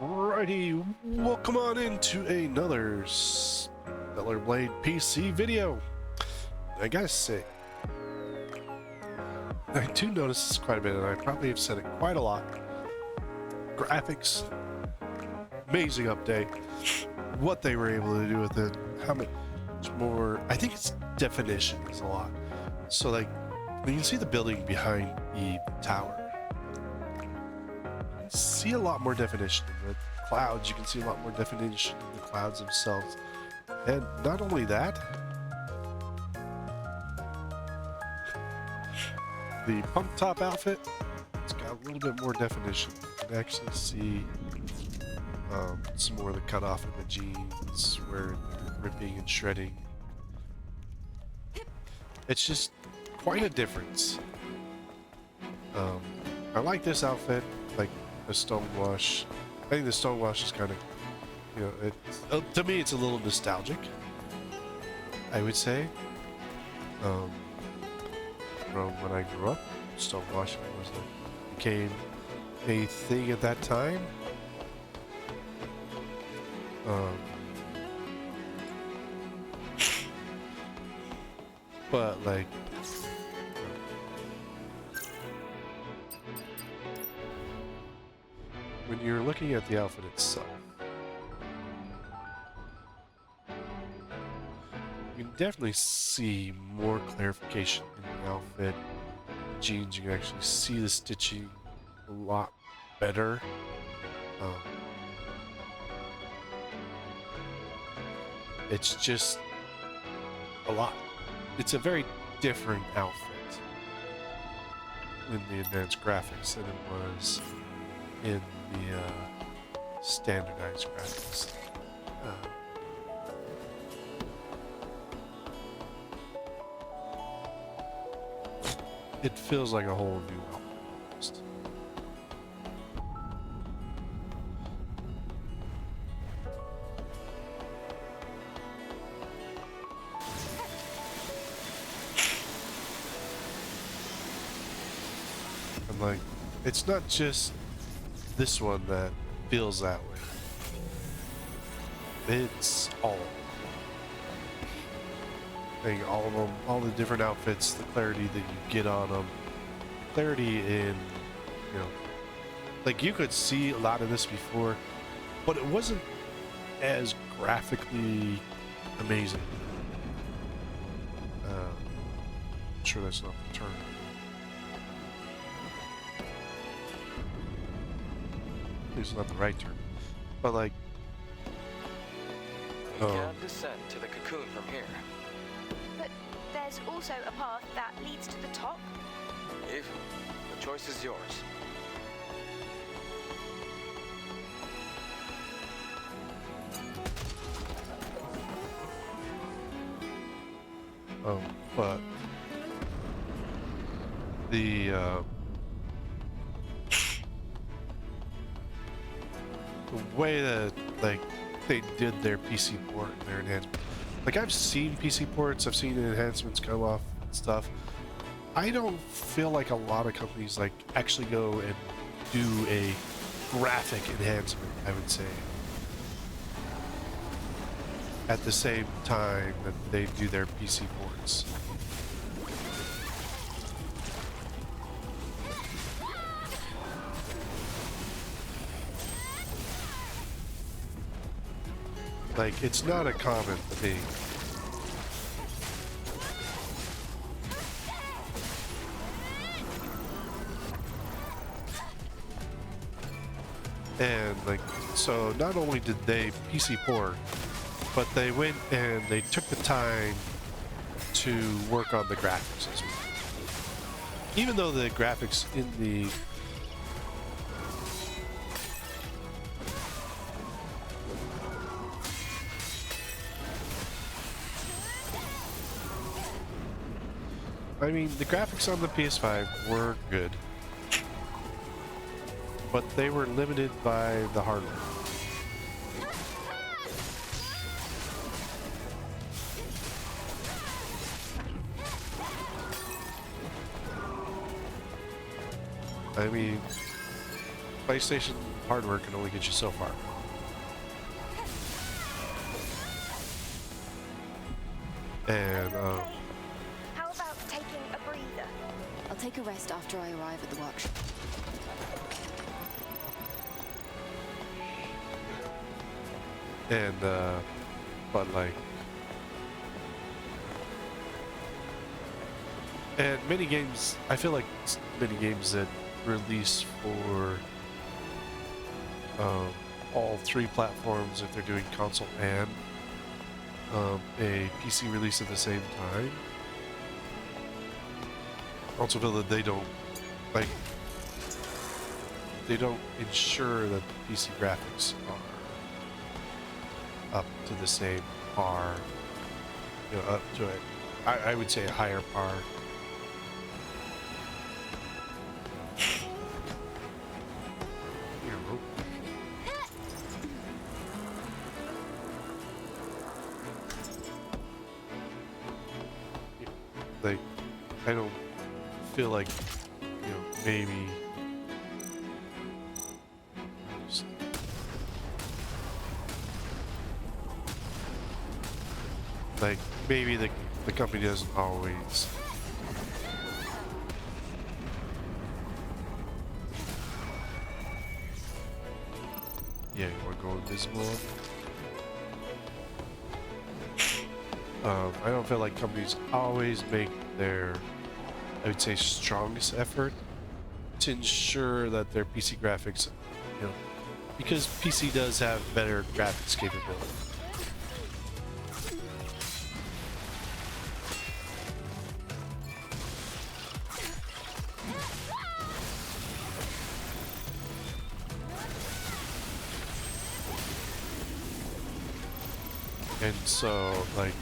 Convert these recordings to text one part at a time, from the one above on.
Alrighty, welcome on into another Stellar Blade PC video. I gotta say, I do notice this quite a bit, and I probably have said it quite a lot. Graphics, amazing update. What they were able to do with it, how much more, I think it's definition is a lot. So like, when you can see the building behind the tower, see a lot more definition in the clouds. You can see a lot more definition in the clouds themselves. And not only that, the pump top outfit, it's got a little bit more definition. You can actually see some more of the cutoff in the jeans where they're ripping and shredding. It's just quite a difference. I like this outfit, like the stonewash. I think the stonewash is kind of, you know, to me it's a little nostalgic, I would say. From when I grew up, stonewashing became a thing at that time. But like, when you're looking at the outfit itself, you can definitely see more clarification in the outfit. Jeans, you can actually see the stitching a lot better. It's just a lot. It's a very different outfit in the advanced graphics than it was in the standardized graphics. It feels like a whole new outfit almost. And like, it's not just this one that feels that way. It's all of them. I think all of them, all the different outfits, the clarity that you get on them, clarity in, you know, like you could see a lot of this before, but it wasn't as graphically amazing. I'm sure that's not the term. It's not the right term, but like, you can't descend to the cocoon from here. But there's also a path that leads to the top. Eve, the choice is yours. But the way that like they did their PC port and their enhancement, like I've seen PC ports, I've seen enhancements come off and stuff. I don't feel like a lot of companies like actually go and do a graphic enhancement, I would say, at the same time that they do their PC ports. Like, it's not a common thing. And like, so not only did they PC port, but they went and they took the time to work on the graphics as well. Even though the graphics in the the graphics on the PS5 were good, but they were limited by the hardware. I mean, PlayStation hard work can only get you so far. And Okay. How about taking a breather? I'll take a rest after I arrive at the workshop. and but like, and many games, I feel like many games that release for all three platforms, if they're doing console and a PC release at the same time, also feel that they don't ensure that the PC graphics are up to the same par, you know, up to I would say a higher par. Like, I don't feel like, you know, maybe like maybe the company doesn't always yeah, you want to go invisible. I don't feel like companies always make their, I would say, strongest effort to ensure that their PC graphics, you know, because PC does have better graphics capability. And so, like,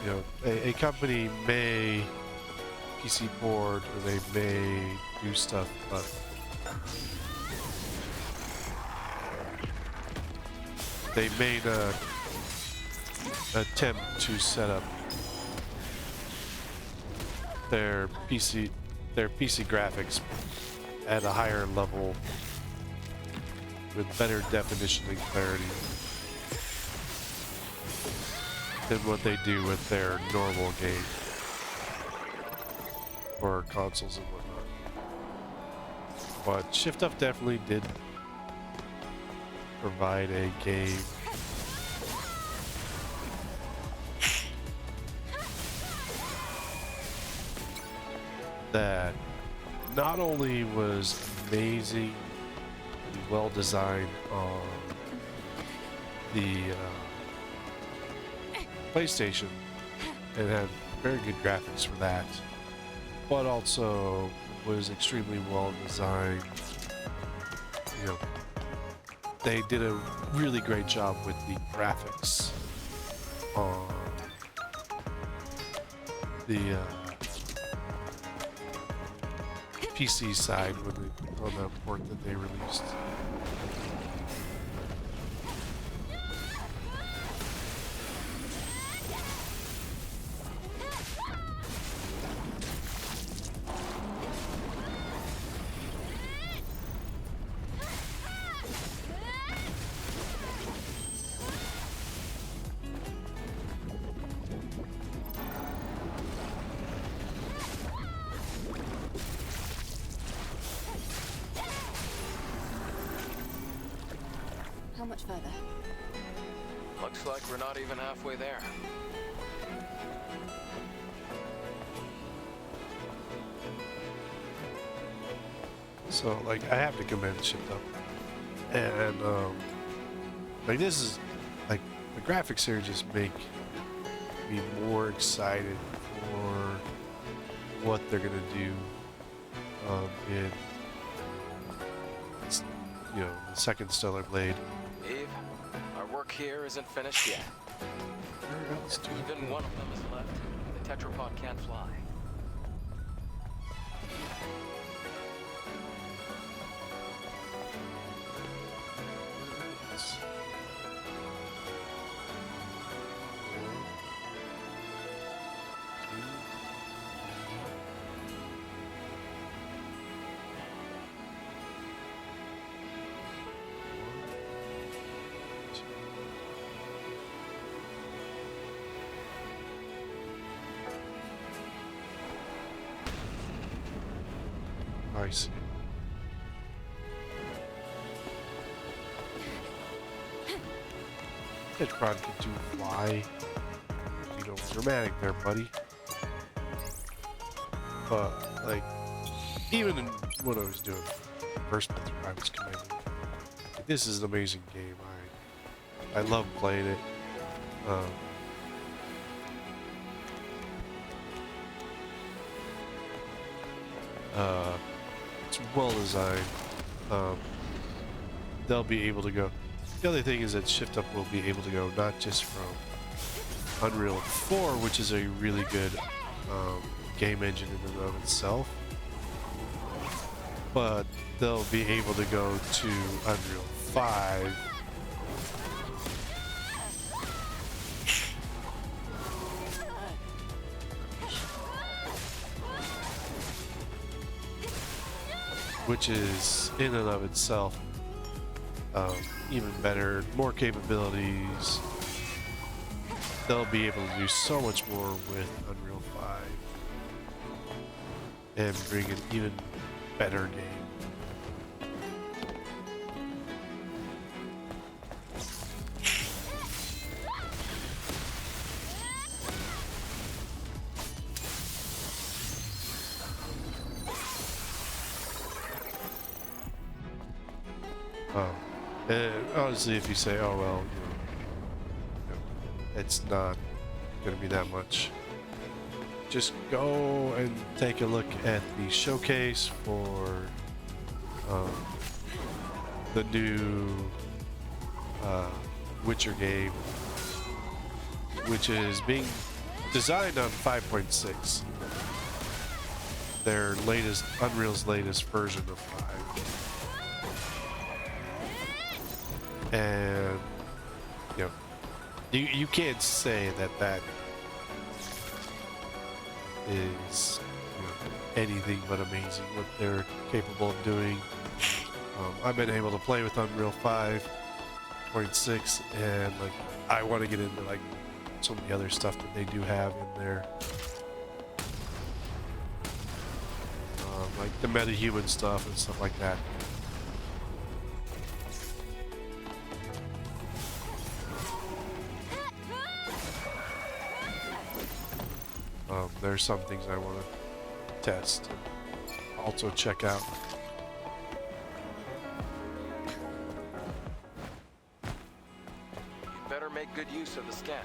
you know, a company may PC board or they may do stuff, but they may not attempt to set up their PC graphics at a higher level with better definition and clarity than what they do with their normal game or consoles and whatnot. But Shift Up definitely did provide a game that not only was amazingly well designed on the PlayStation and had very good graphics for that, but also was extremely well designed. You know, they did a really great job with the graphics on the PC side on the port that they released. How much further? Looks like we're not even halfway there. So, like, I have to commend Shift Up. And, like, this is, like, the graphics here just make me more excited for what they're gonna do in, you know, the second Stellar Blade. Eve, our work here isn't finished yet. Where else do we Even go? one of them is left. The tetrapod can't fly. pricey. It probably could do fly. You know, dramatic there, buddy. But, like, even in what I was doing, first month I was commanding. This is an amazing game. I love playing it. It's well designed. They'll be able to go. The other thing is that Shift Up will be able to go not just from Unreal 4, which is a really good game engine in and of itself, but they'll be able to go to Unreal 5. Which is in and of itself even better, more capabilities. They'll be able to do so much more with Unreal 5 and bring an even better game. Honestly, if you say, oh well, it's not gonna be that much, just go and take a look at the showcase for the new Witcher game, which is being designed on 5.6, their latest, Unreal's latest version of 5. And you know, you can't say that is, you know, anything but amazing what they're capable of doing. I've been able to play with Unreal 5.6, and like I want to get into like some of the other stuff that they do have in there, like the metahuman stuff and stuff like that. There's some things I want to test and also check out. You better make good use of the scan.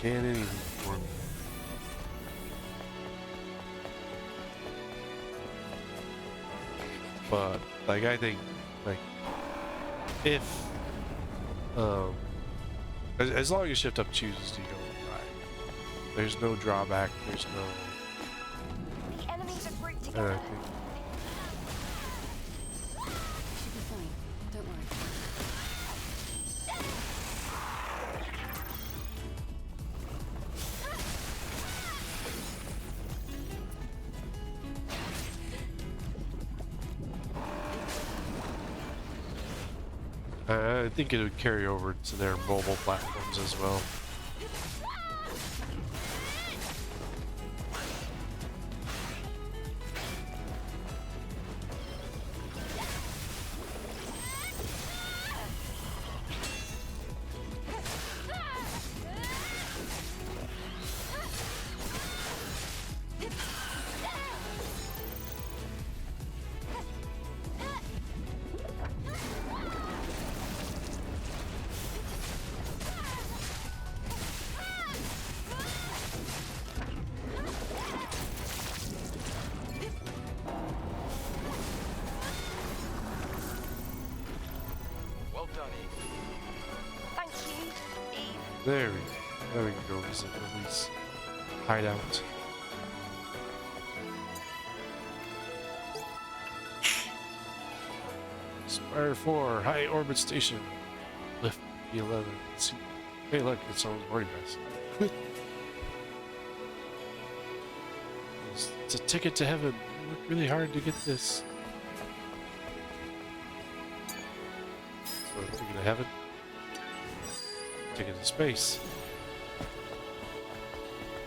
Scan anything for me. But like I think like if as long as Shift Up chooses to go right, there's no drawback, there's no The enemies are grouped I together. think Should be fine. Don't worry. I think it would carry over to their mobile platforms as well. Well done, Eve. Thank you, Eve. There we go. Now we can go visit Lily's hideout. Spire 4, high orbit station. Lift B11. See. Hey, look, it's someone's boarding pass. It's a ticket to heaven. You worked really hard to get this. So, ticket to heaven. Ticket to space.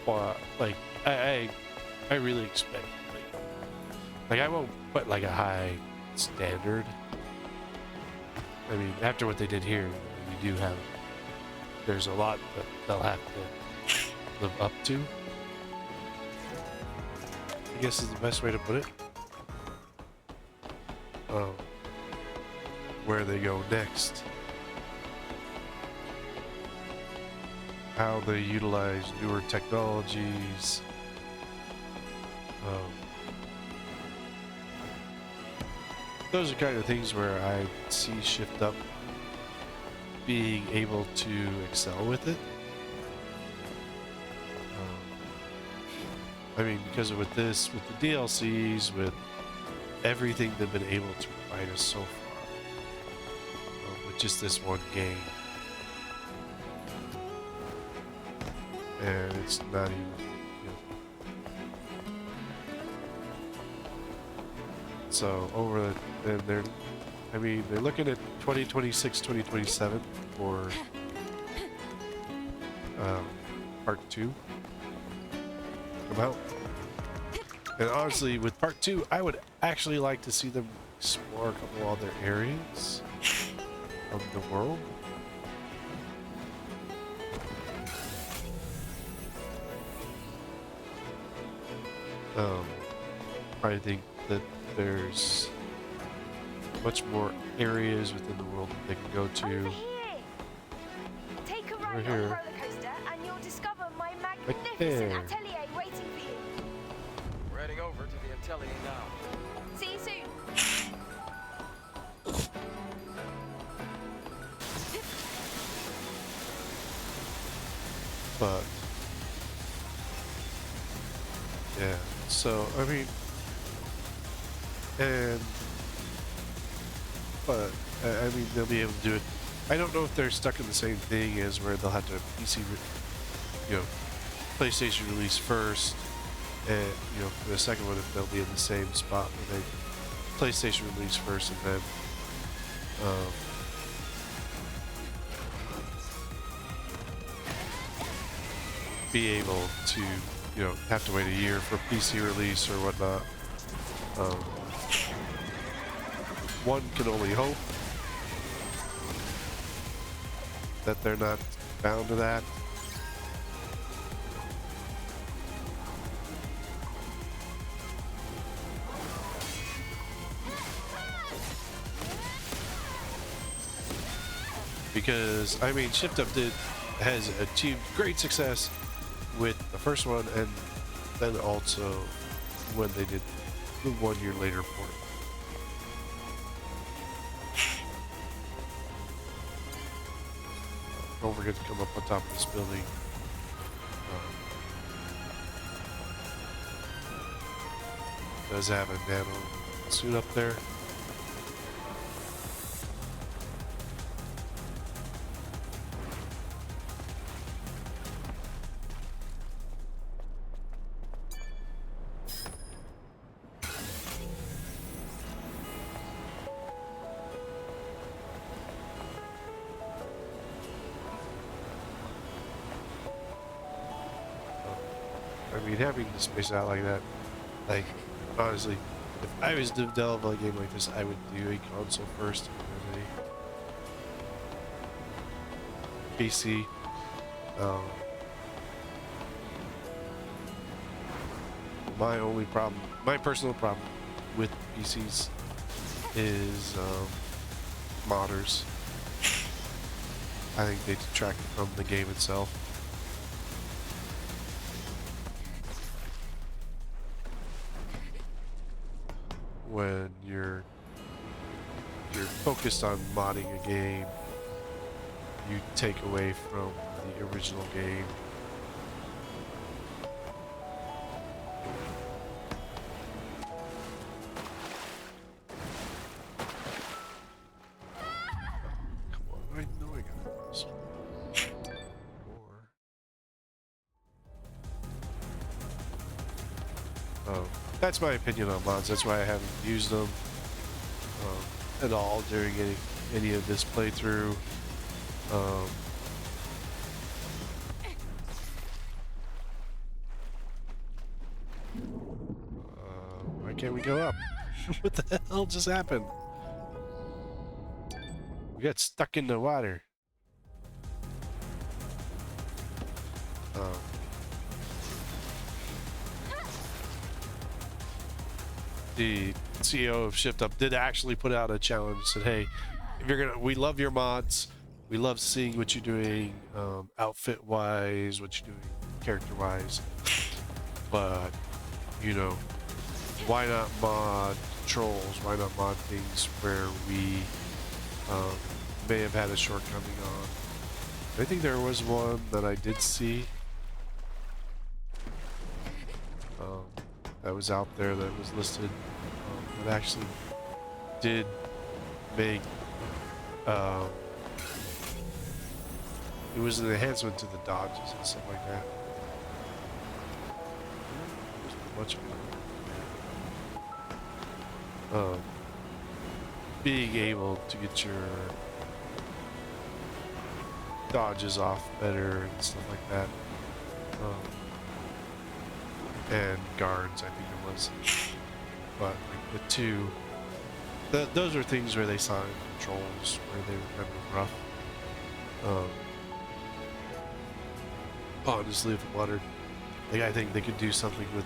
Well, like, I really expect, like I won't put like a high standard. I mean, after what they did here, you do have, there's a lot that they'll have to live up to, I guess is the best way to put it. Where they go next, how they utilize newer technologies, those are kind of things where I see Shift Up being able to excel with it. I mean, because with this, with the DLCs, with everything they've been able to provide us so far, with just this one game, and it's not even, you know. So over the, and they're, I mean, they're looking at 2026, 2027 for part 2 come out. And honestly, with part 2, I would actually like to see them explore a couple other areas of the world. I think that there's much more areas within the world that they can go to. Over here. Take a ride on the here. roller coaster and you'll discover my Right magnificent there. atelier waiting for you. Heading over to the atelier now. See you soon. But yeah, so I mean, and but I mean they'll be able to do it. I don't know if they're stuck in the same thing as where they'll have to PC, you know, PlayStation release first, and you know for the second one if they'll be in the same spot where they PlayStation release first and then be able to, you know, have to wait a year for PC release or whatnot. One can only hope that they're not bound to that. Because, I mean, Shift Up has achieved great success with the first one, and then also when they did the 1 year later port. Don't forget to come up on top of this building. Does have a nano suit up there. I mean, having to space out like that, like, honestly, if I was to develop a game like this, I would do a console first and then a PC. My only problem, my personal problem with PCs is modders. I think they detract from the game itself. When you're focused on modding a game, you take away from the original game. That's my opinion on mods. That's why I haven't used them at all during any of this playthrough. Why can't we go up? What the hell just happened? We got stuck in the water. The CEO of Shift Up did actually put out a challenge. Said, "Hey, if you're gonna, we love your mods. We love seeing what you're doing, outfit-wise, what you're doing, character-wise. But you know, why not mod trolls? Why not mod things where we may have had a shortcoming on?" I think there was one that I did see that was out there that was listed that actually did make it was an enhancement to the dodges and stuff like that. There's much more. Being able to get your dodges off better and stuff like that. And guards, I think it was. But like the two, those are things where they saw in controls where they were kind of rough. Honestly, if water, like I think they could do something with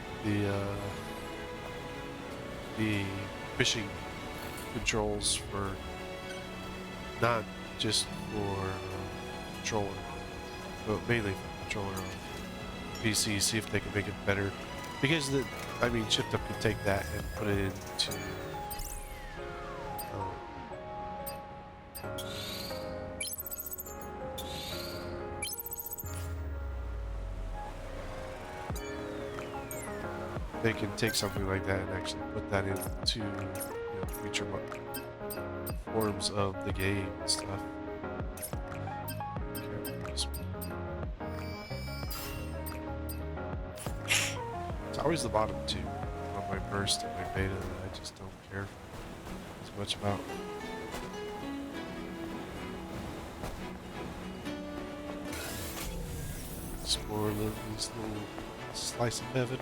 the fishing controls for not just for controller, but mainly for controller on PC. See if they can make it better. Because I mean, Shift Up could take that and put it into they can take something like that and actually put that into future forms of the game and stuff. It's always the bottom two on my burst and my beta that I just don't care as much about. Explore this little slice of heaven.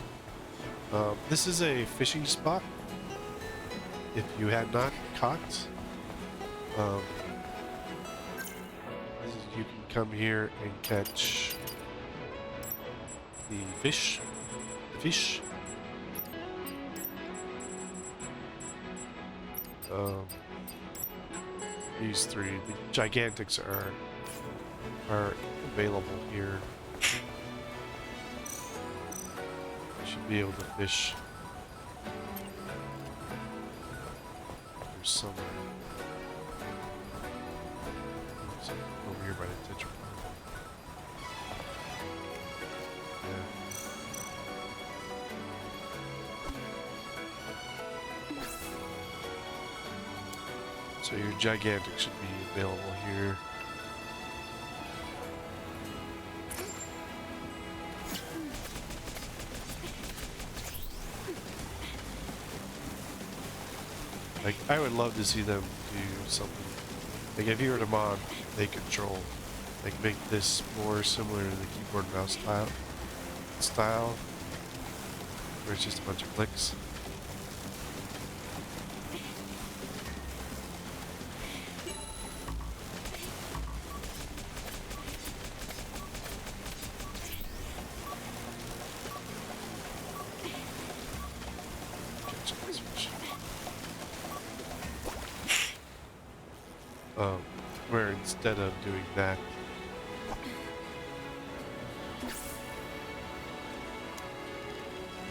This is a fishing spot. If you had not caught, you can come here and catch the fish. These three, the gigantics are available here. You should be able to fish. There's some over here by the Tetra. So your gigantic should be available here. Like, I would love to see them do something. Like, if you were to mod a control, like make this more similar to the keyboard mouse style, where it's just a bunch of clicks. Where instead of doing that,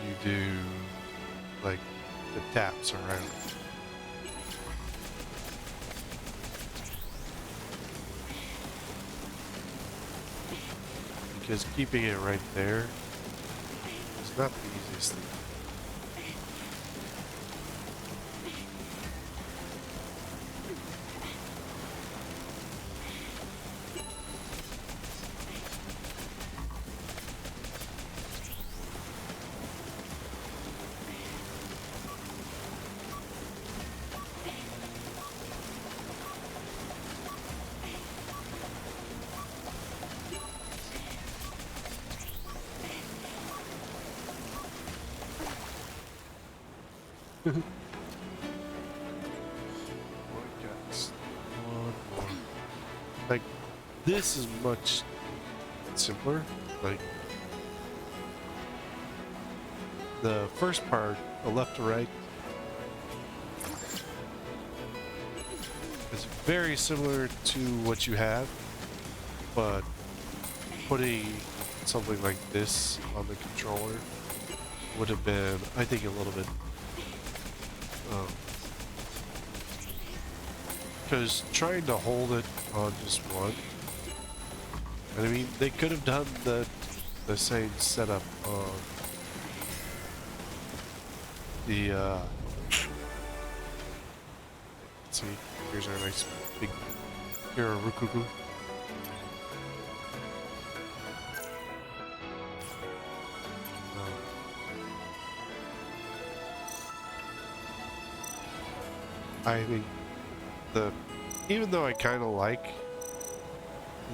you do like the taps around. Because keeping it right there is not the easiest thing. One guess. One more. Like, this is much simpler. Like, the first part, the left to right, is very similar to what you have, but putting something like this on the controller would have been, I think, a little bit, because trying to hold it on just one, I mean, they could have done the same setup on the, let's see, here's our nice big hero Rukuku. I think even though I kind of like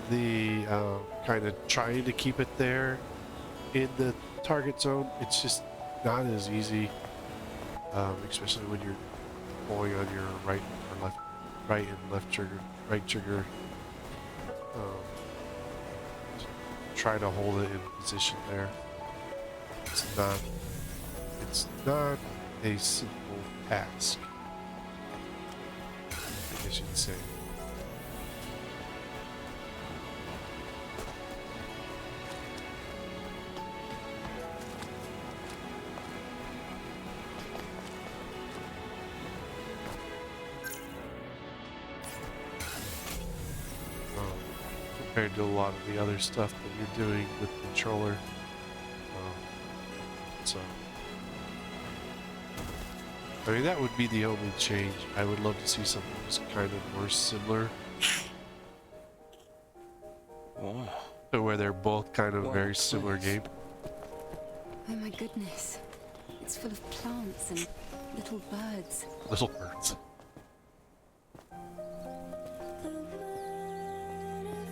the kind of trying to keep it there in the target zone, it's just not as easy, especially when you're pulling on your right and left trigger, right trigger. Try to hold it in position there. It's not a simple task, I should say. Compared to a lot of the other stuff that you're doing with the controller. So, I mean, that would be the only change. I would love to see something that's kind of more similar. Wow. To where they're both kind of Wow, very similar nice. game. Oh my goodness. It's full of plants and little birds. Little birds.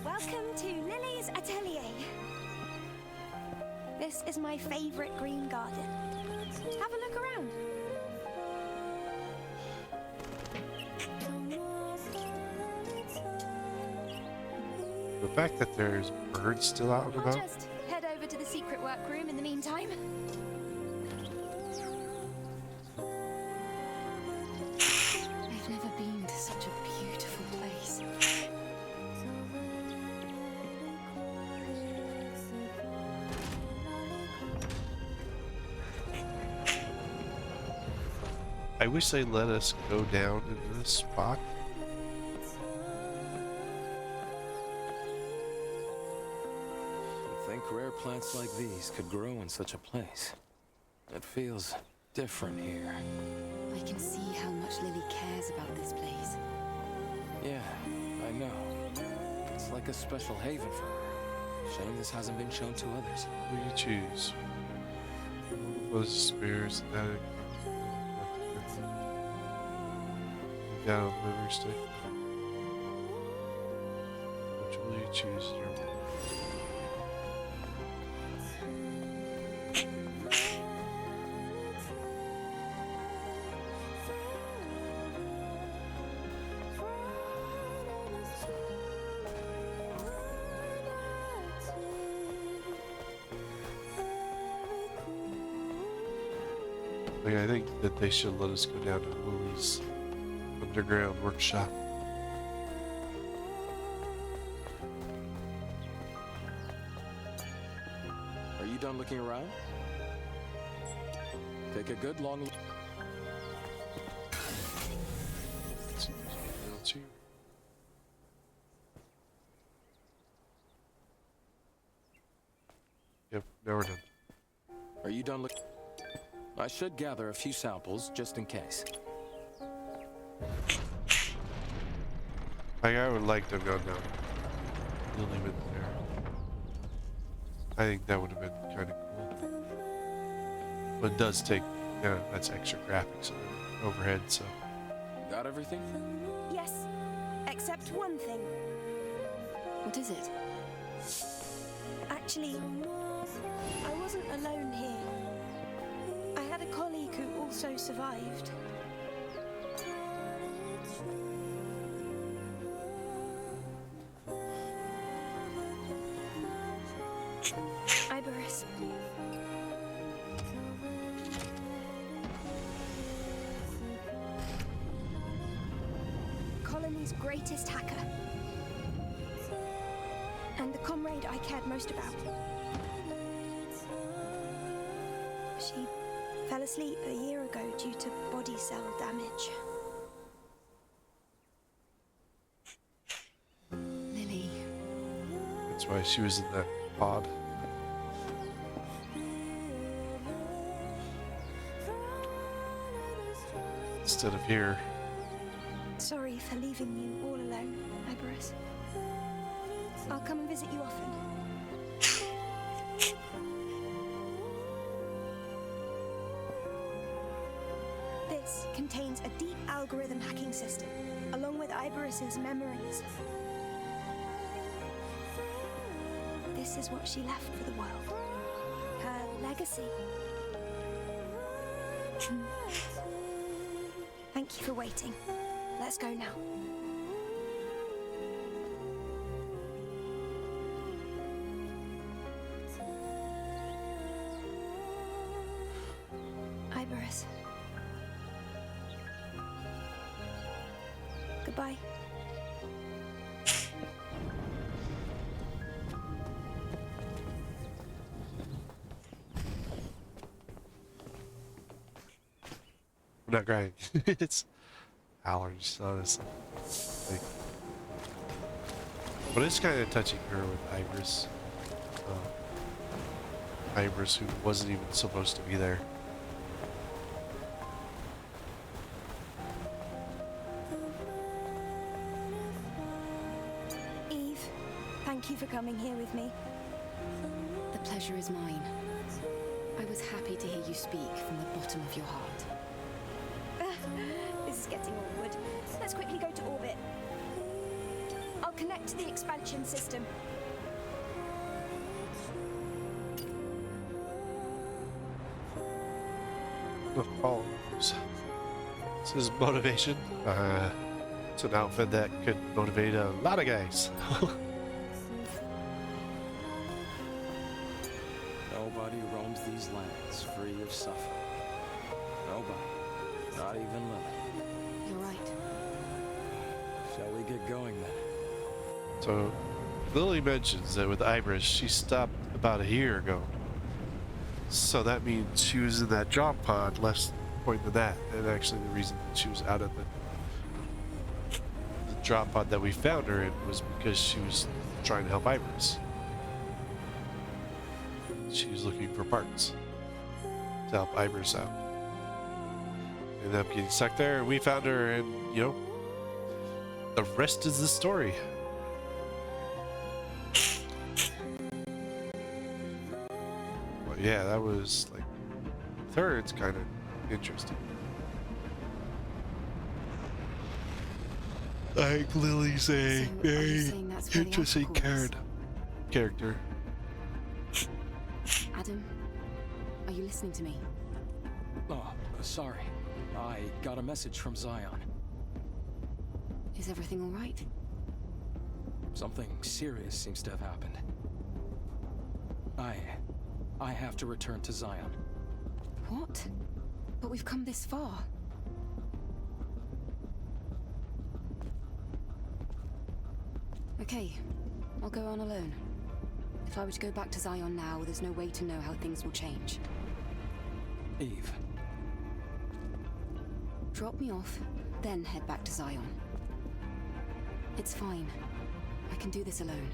Welcome to Lily's Atelier. This is my favorite green garden. Have a look around. The fact that there's birds still out and I'll about. just head over to the secret workroom in the meantime. I've never been to such a beautiful place. I wish they let us go down into this spot. You'd think rare plants like these could grow in such a place. It feels different here. I can see how much Lily cares about this place. Yeah, I know. It's like a special haven for her. Shame this hasn't been shown to others. Who do you choose? Was spirits that down on the memory stick? Which will you choose? Like, I think that they should let us go down to Lily's underground workshop. Are you done looking around? Take a good long look. Let's see if there's anything else here. Yep, now we're done. Are you done looking? I should gather a few samples just in case. Like, I would like to go down. You'll leave it there. I think that would have been kind of cool. But it does take, that's extra graphics overhead, so. Got everything? Yes, except one thing. What is it? Actually, I wasn't alone here. I had a colleague who also survived. Iberus. Colony's greatest hacker. And the comrade I cared most about. She fell asleep a year ago due to body cell damage. Lily. That's why she was in that pod. Instead of here. Sorry for leaving you all alone, Iberus. I'll come and visit you often. This contains a deep algorithm hacking system, along with Iberus's memories. This is what she left for the world. Her legacy. Thank you for waiting. Let's go now. Iberus. Goodbye. I'm not crying. It's allergies, honestly. Like, but it's kind of touching her with Iberus. Iberus, who wasn't even supposed to be there. Eve, thank you for coming here with me. The pleasure is mine. I was happy to hear you speak from the bottom of your heart. This is getting awkward. Let's quickly go to orbit. I'll connect to the expansion system. The followers. This is motivation. It's an outfit that could motivate a lot of guys. Nobody roams these lands free of suffering. Nobody. Not even Lily. You're right. Shall we get going then? So, Lily mentions that with Iberus, she stopped about a year ago. So that means she was in that drop pod less point than that. And actually the reason that she was out of the drop pod that we found her in was because she was trying to help Iberus. She was looking for parts to help Iberus out. Ended up getting stuck there, and we found her, and, you know, the rest is the story. Well, yeah, that was, like, third's kind of interesting. Like, Lily's a So, are you very saying that's where the interesting alcohol is? character. Adam, are you listening to me? Oh, sorry. I got a message from Zion. Is everything all right? Something serious seems to have happened. I have to return to Zion. What? But we've come this far. Okay, I'll go on alone. If I were to go back to Zion now, there's no way to know how things will change. Eve. Drop me off, then head back to Zion. It's fine. I can do this alone.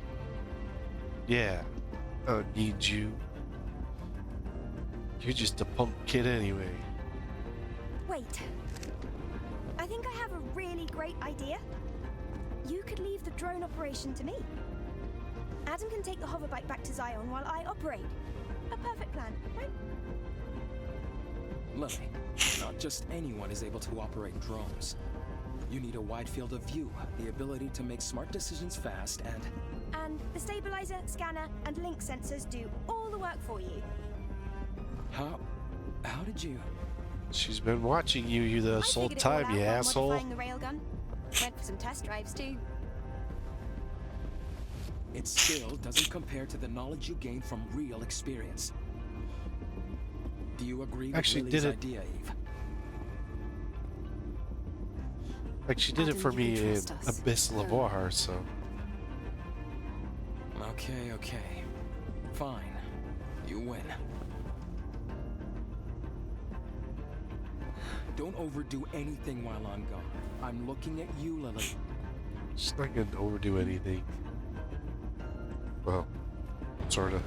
Yeah, I don't need you. You're just a punk kid anyway. Wait. I think I have a really great idea. You could leave the drone operation to me. Adam can take the hoverbike back to Zion while I operate. A perfect plan, right? Lily, not just anyone is able to operate drones. You need a wide field of view, the ability to make smart decisions fast, And the stabilizer, scanner, and link sensors do all the work for you. How did you... She's been watching you this I whole figured it all time, out you while asshole. modifying the railgun. Went for some test drives too. It still doesn't compare to the knowledge you gain from real experience. Do you agree with Actually Lily's did it. idea, Eve? Like she did it Adam, for you me can in trust us. Abyss Go. Lavoir, so Okay, okay. Fine. You win. Don't overdo anything while I'm gone. I'm looking at you, Lily. she's not gonna overdo anything. Well, sorta.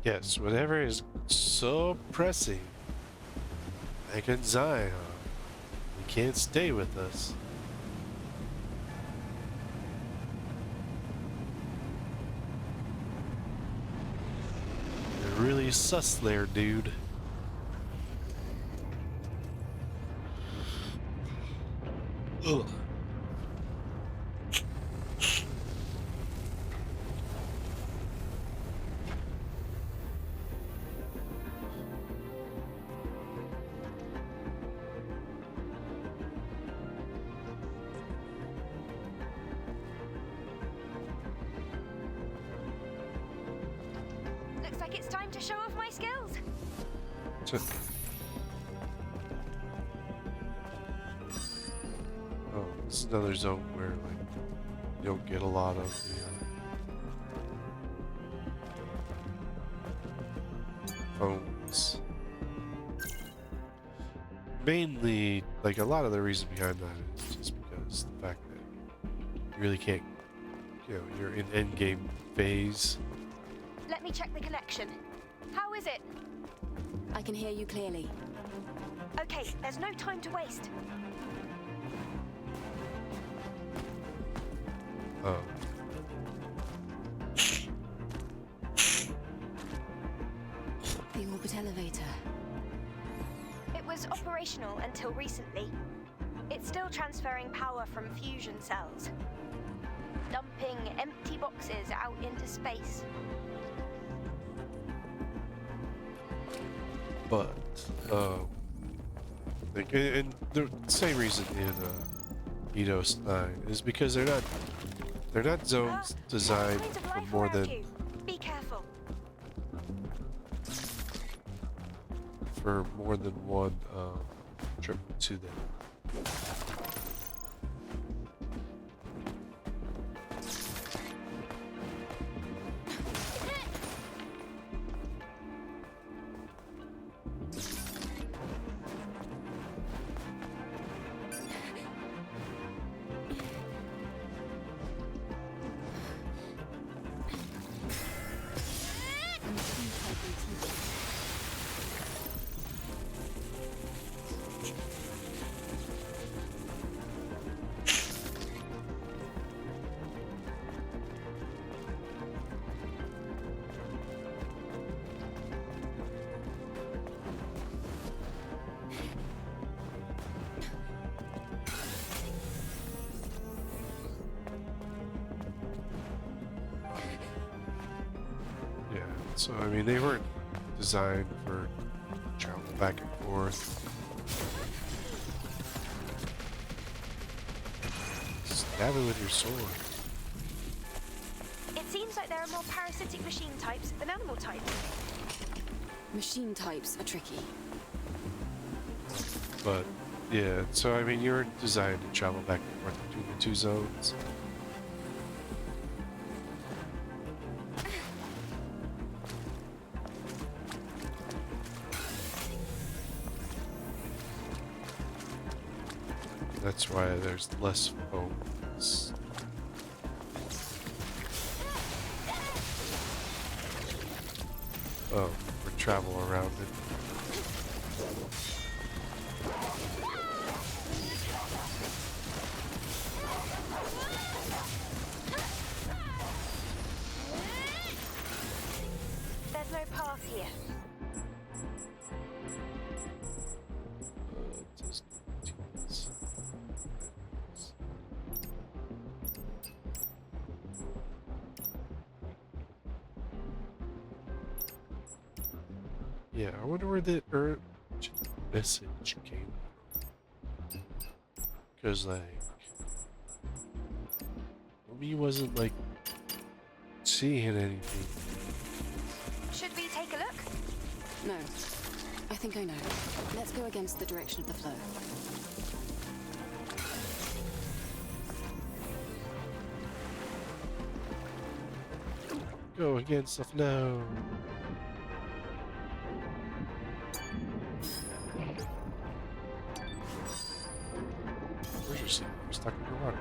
Yes, whatever is so pressing, like in Zion, you can't stay with us. You're really sus there, dude. Ugh. Looks like it's time to show off my skills. Oh, this is another zone where like you don't get a lot of the phones. Mainly, like a lot of the reason behind that is just because the fact that you really can't, you're in endgame phase. Let me check the connection. How is it? I can hear you clearly. Okay, there's no time to waste. Oh. The orbit elevator. It was operational until recently. It's still transferring power from fusion cells, dumping empty boxes out into space. But, like, and the same reason in Eidos 9 is because they're not zones designed Signs of for life more around than you. Be careful. one trip to them. Yeah, so I mean they weren't designed for travel back and forth. Stab it with your sword. It seems like there are more parasitic machine types than animal types. Machine types are tricky. But yeah, so I mean you're designed to travel back and forth between the two zones. That's why there's less phones. Oh, for travel around it. Yeah, I wonder where the message came from. Because, like, he wasn't, like, seeing anything. Should we take a look? No. I think I know. Let's go against the direction of the flow. Go against the flow. Where's your seat? We're stuck in the water.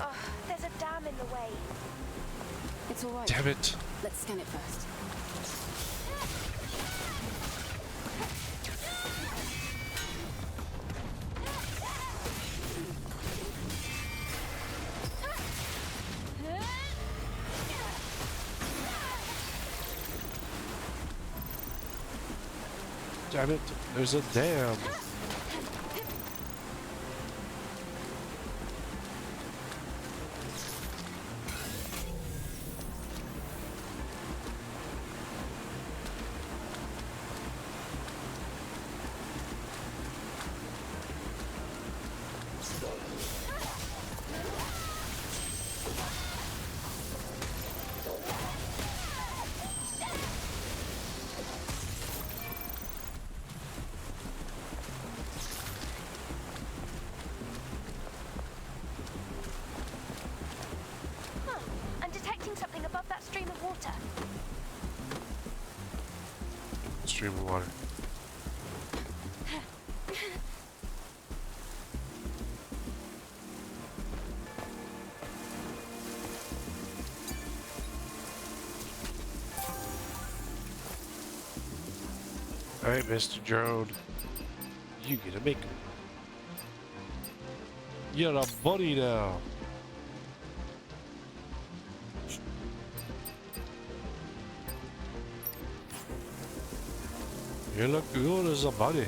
Oh, there's a dam in the way. It's all right. Damn it. Let's scan it first. Damn it. There's a dam. Huh. I'm detecting something above that stream of water. Stream of water. Alright, Mr. Drone. You get a make. You're a buddy now. You look good as a buddy.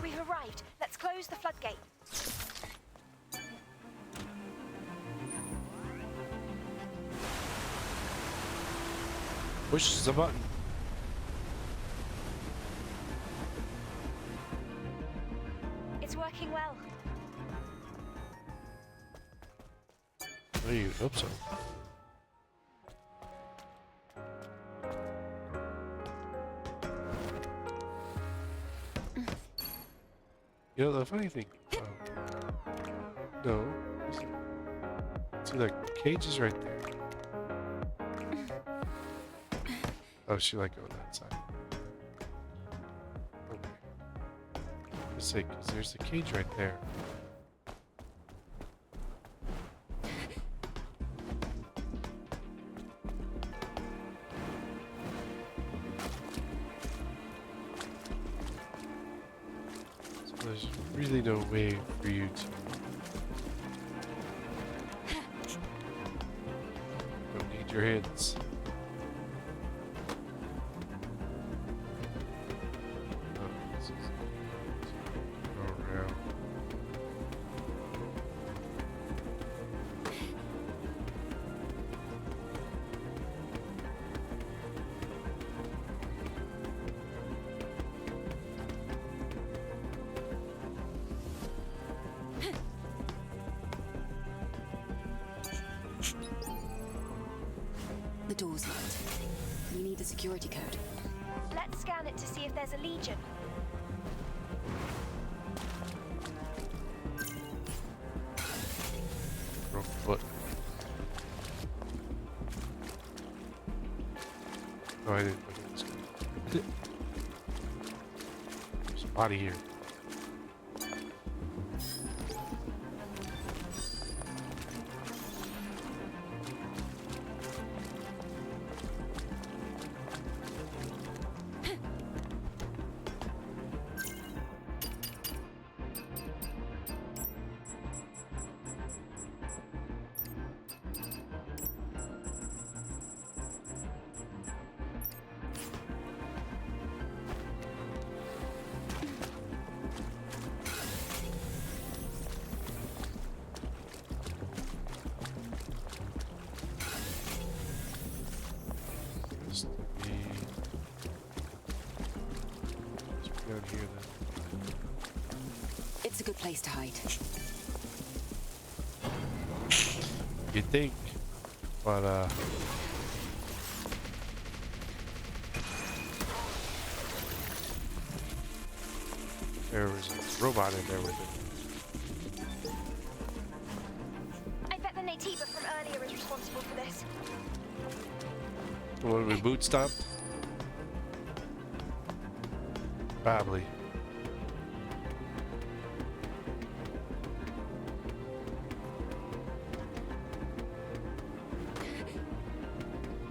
We've arrived. Let's close the floodgate. Push the button. It's working well. Oh, you hope so. You know the funny thing. No. See, the cage is right there. Oh, she let go of that side. Okay. Let's see, 'cause there's a cage right there. So there's really no way for you to. Don't need your hands. The door's locked. You need the security code. Let's scan it to see if there's a legion. Wrong foot. No, I didn't look at this guy. There's a body here. Down here then. It's a good place to hide. You'd think, but there was a robot in there with it. I bet the Nativa from earlier is responsible for this. The one we boot stomped? Probably.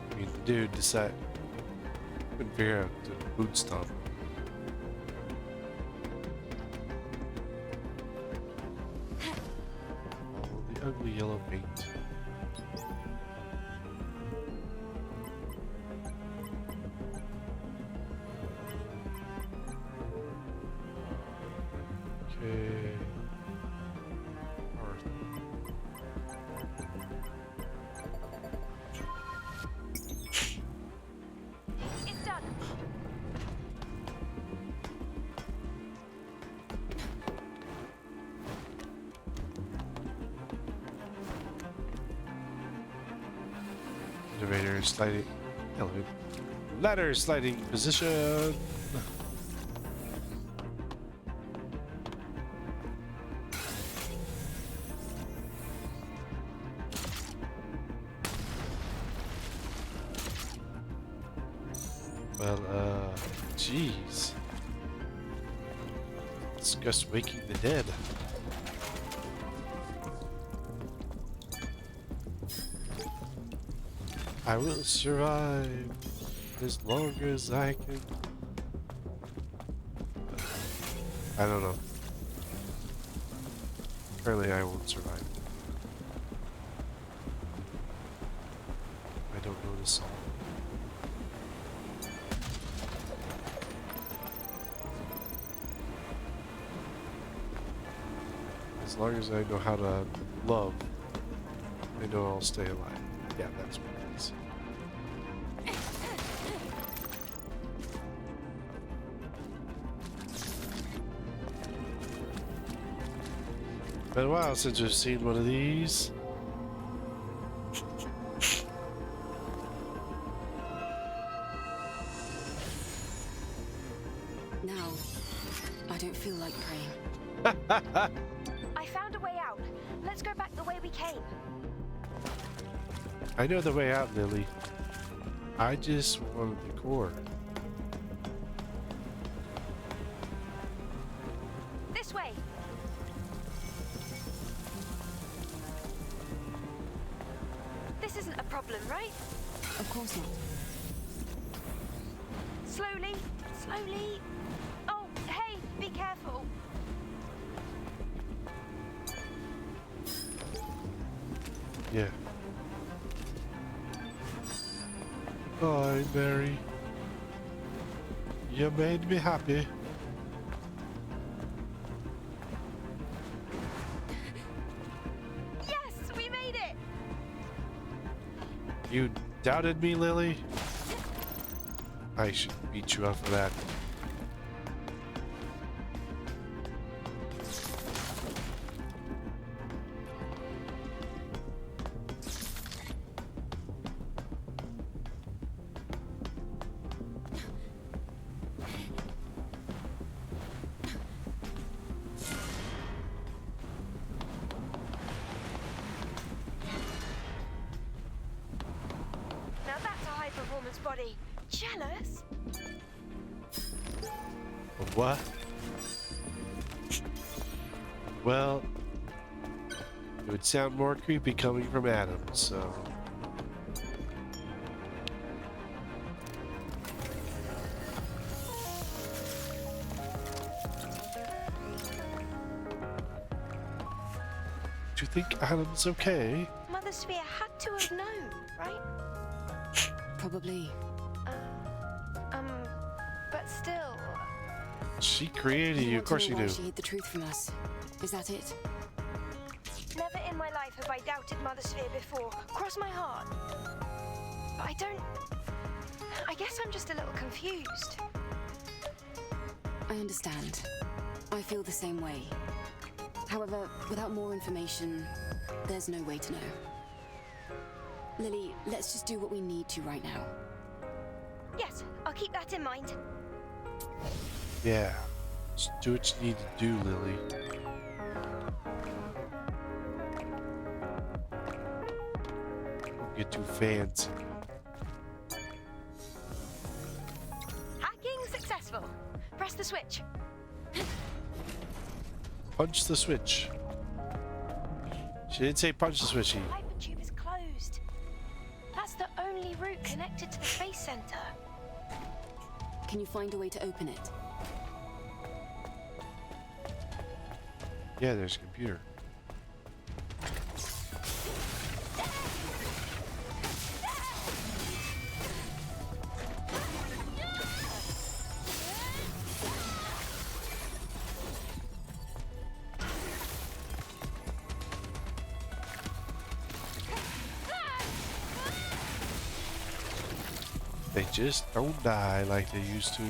I mean, the dude decided couldn't figure out the boot stomp. Oh, the ugly yellow paint. Okay. Alright. It's done. Elevator sliding. Elevator. Ladder sliding position. Well, jeez. Discuss waking the dead. I will survive as long as I can. I don't know. Apparently I won't survive. I don't know this song. As long as I know how to love, I know I'll stay alive. Yeah, that's what it is. Been a while since I've seen one of these. Now, I don't feel like praying. I found a way out. Let's go back the way we came. I know the way out, Lily. I just wanted the core. This way. This isn't a problem, right? Of course not. Slowly, slowly. Oh, hey, be careful. Yeah. Bye, Mary. You made me happy. Yes, we made it. You doubted me, Lily? I should beat you up for that. everybody. Jealous? What? Well, it would sound more creepy coming from Adam, so... Do you think Adam's okay? Mother Sphere had to have known, right? Probably. But still... She created you, of course she Why knew. she hid the truth from us. Is that it? Never in my life have I doubted Mother Sphere before. Cross my heart. But I don't... I guess I'm just a little confused. I understand. I feel the same way. However, without more information, there's no way to know. Lily, let's just do what we need to right now. Yes, I'll keep that in mind. Yeah. Just do what you need to do, Lily. Don't get too fancy. Hacking successful. Press the switch. Punch the switch. She didn't say punch the switch. Hypertube is closed. That's the only route connected to the Space Center. Can you find a way to open it? Yeah, there's a computer. They just don't die like they used to.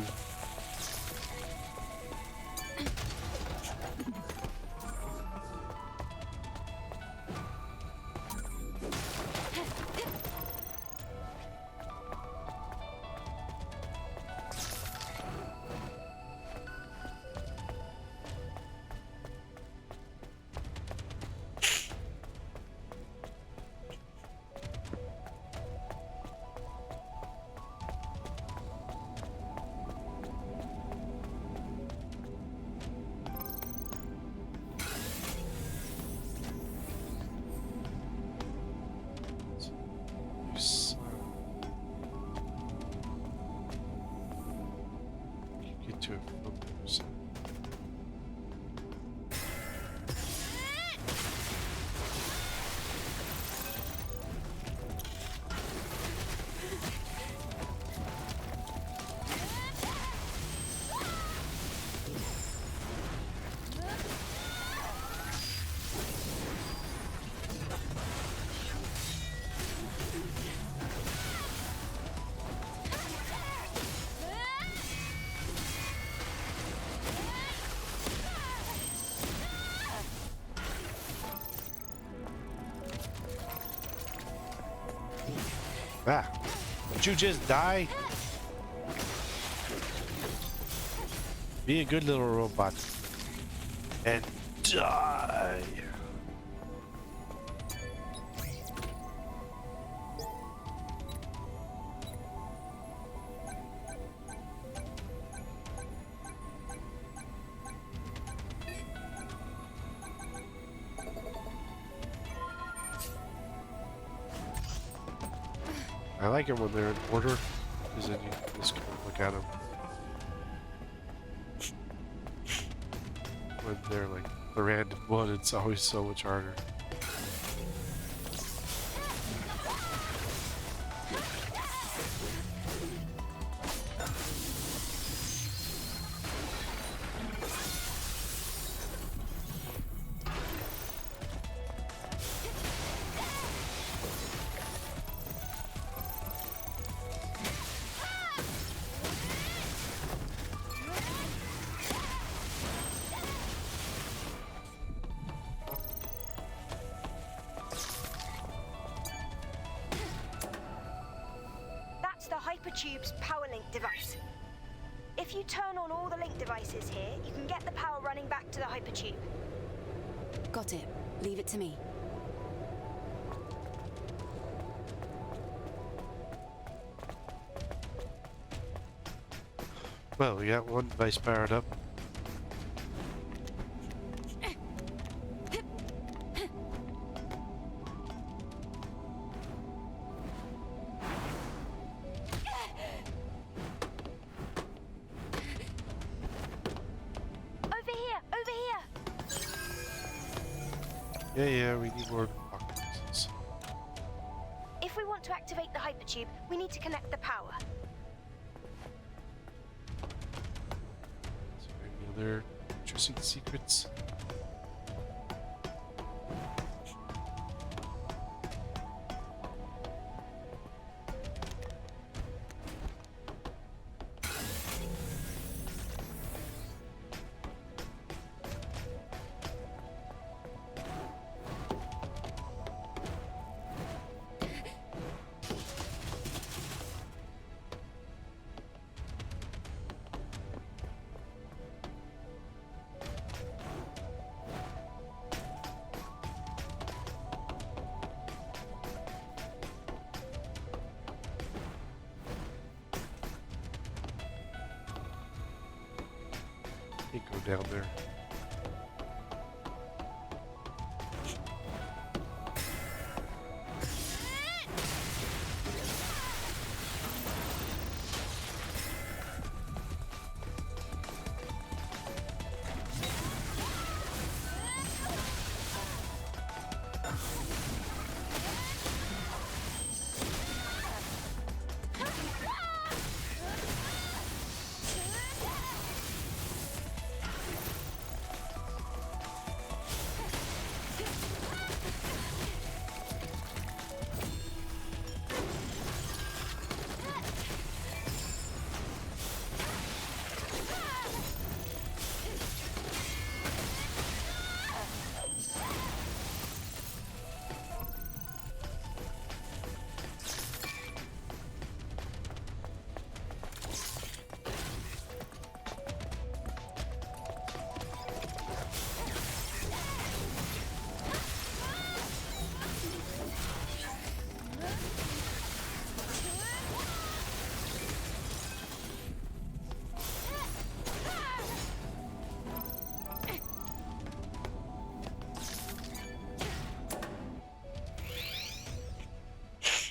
Get to it. Ah, did you just die? Be a good little robot. And die. I like it when they're in order, because then you can just kind of look at them. When they're like the random one, it's always so much harder. That's the Hypertube's power link device. If you turn on all the link devices here, you can get the power running back to the Hypertube. Got it. Leave it to me. Well, we got one device powered up. Over here! Over here! Yeah, we need more boxes. If we want to activate the hypertube, we need to connect the power. Is there any other interesting secrets? Can't go down there.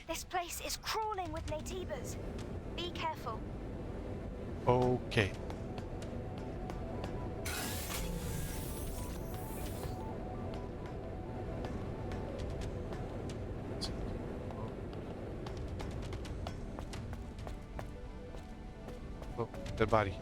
This place is crawling with natives. Be careful. Okay. Oh, dead body.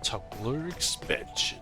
Tumbler expansion.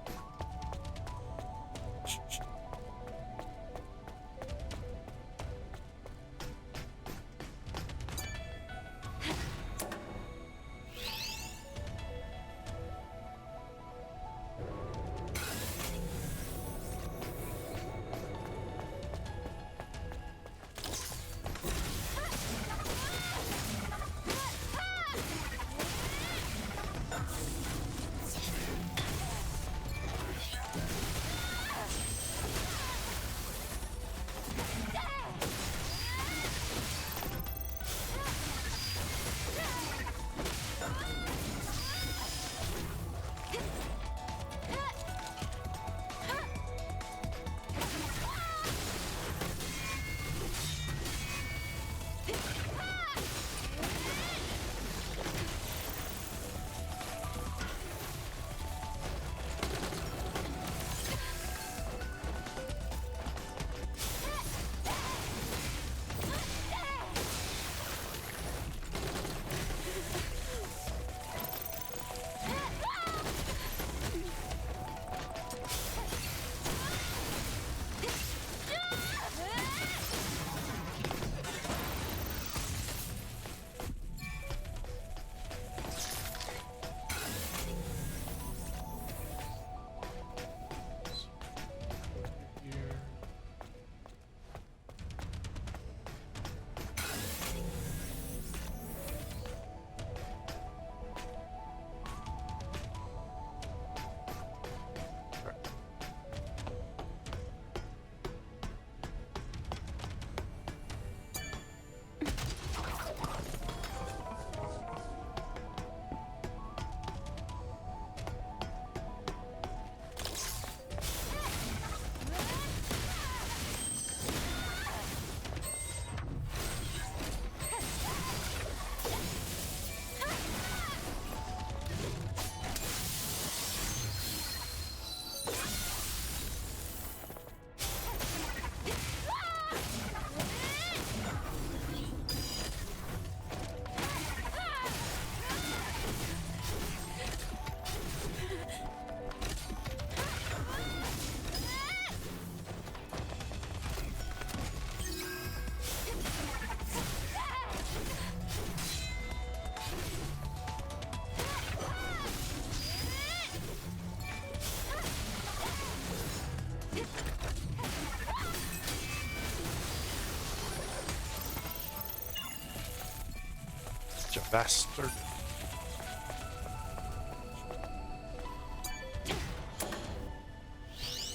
Such a bastard.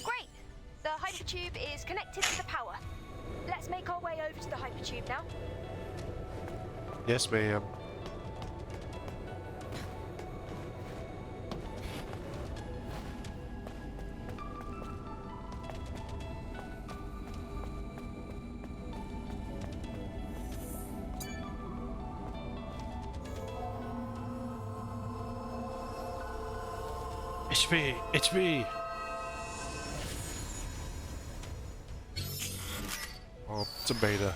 Great! The hypertube is connected to the power. Let's make our way over to the hypertube now. Yes, ma'am. It's me! It's me! Oh, it's a beta.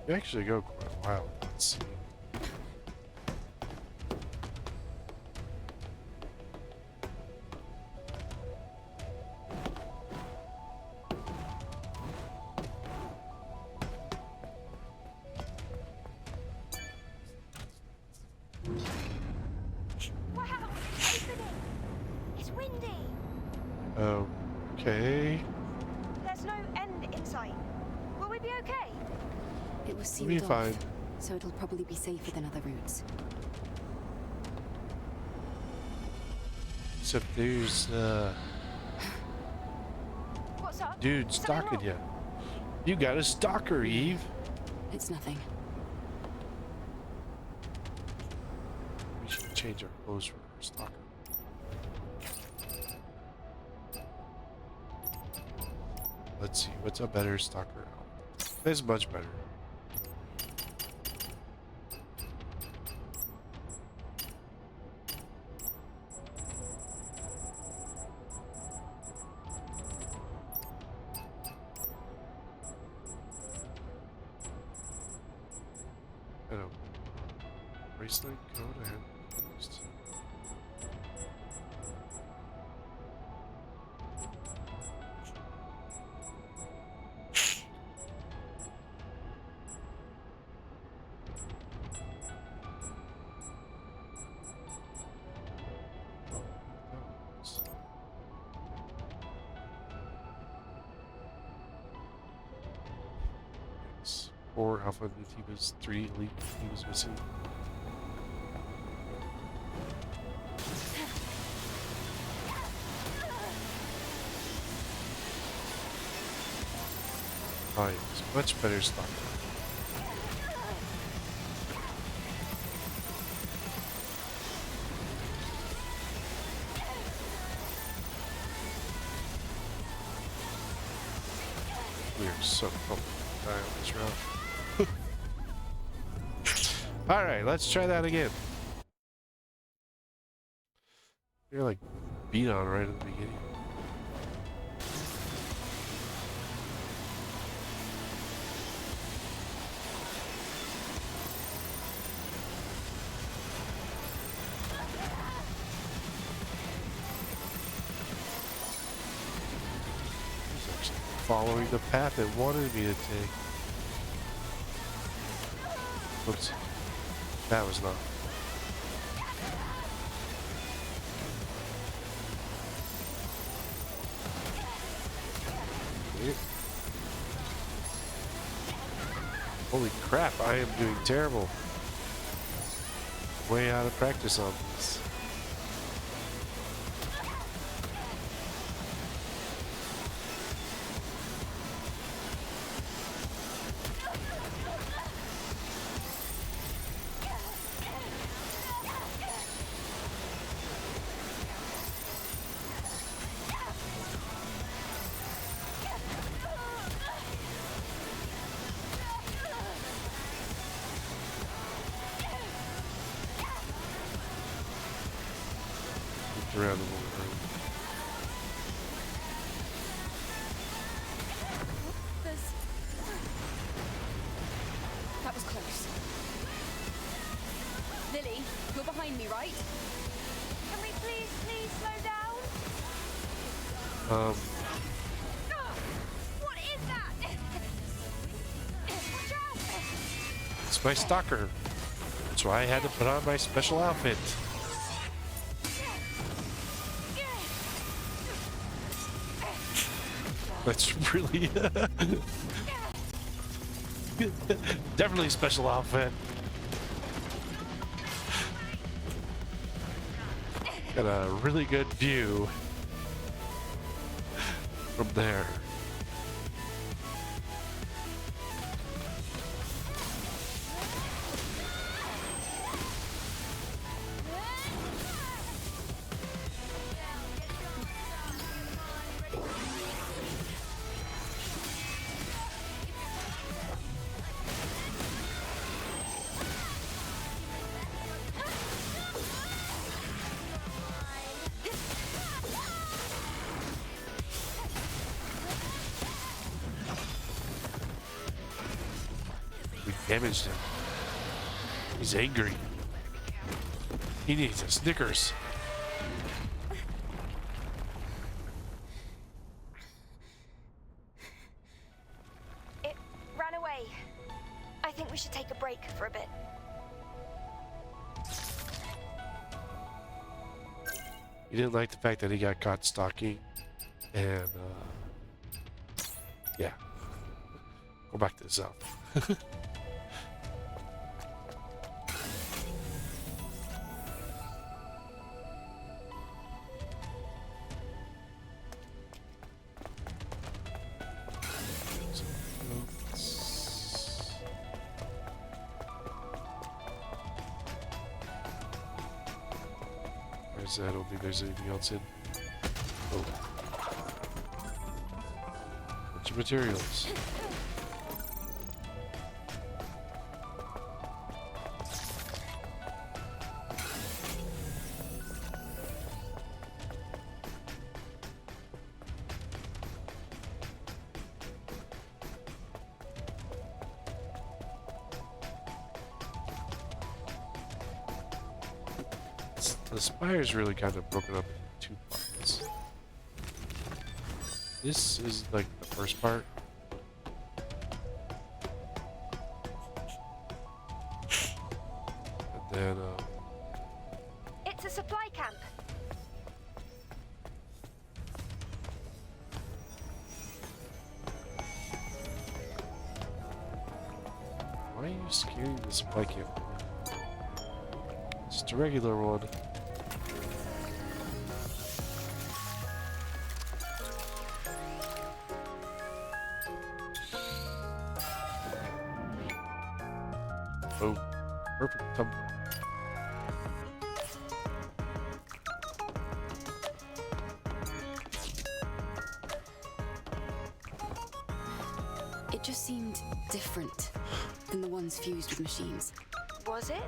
You actually go quite a while. Let's see. Wow! It's opening! It's windy! Okay. There's no end in sight. Will we be okay? It was We'll be sealed fine. off, so it'll probably be safer than other routes. Except there's What's up? dude Something stalking wrong? you. You got a stalker, Eve. It's nothing. We should change our clothes for our stalker. Let's see, what's a better stalker outfit? This is much better. Hello. Bracelet code I haven't used. Yes. 4 Alpha Nativas, 3 Elite Nativas missing. Fine, it's much better stock. We are so pumped to die on this round. Alright, let's try that again. You're like beat on right at the beginning. He's actually following the path it wanted me to take. Oops. That was not. Holy crap, I am doing terrible. Way out of practice on this. Around a little early. That was close. Lily, you're behind me, right? Can we please slow down? What is that? Watch out! It's my stalker. That's why I had to put on my special outfit. That's really definitely a special outfit. Got a really good view from there. We damaged him. He's angry. He needs a Snickers. It ran away. I think we should take a break for a bit. He didn't like the fact that he got caught stalking, and yeah, go back to the south. I don't think there's anything else in. Oh. Bunch of materials. The spire's really kind of broken up into two parts. This is like the first part. And then, It's a supply camp. why are you scaring the supply camp? Just a regular one. Oh, perfect tumbler. It just seemed different than the ones fused with machines. Was it?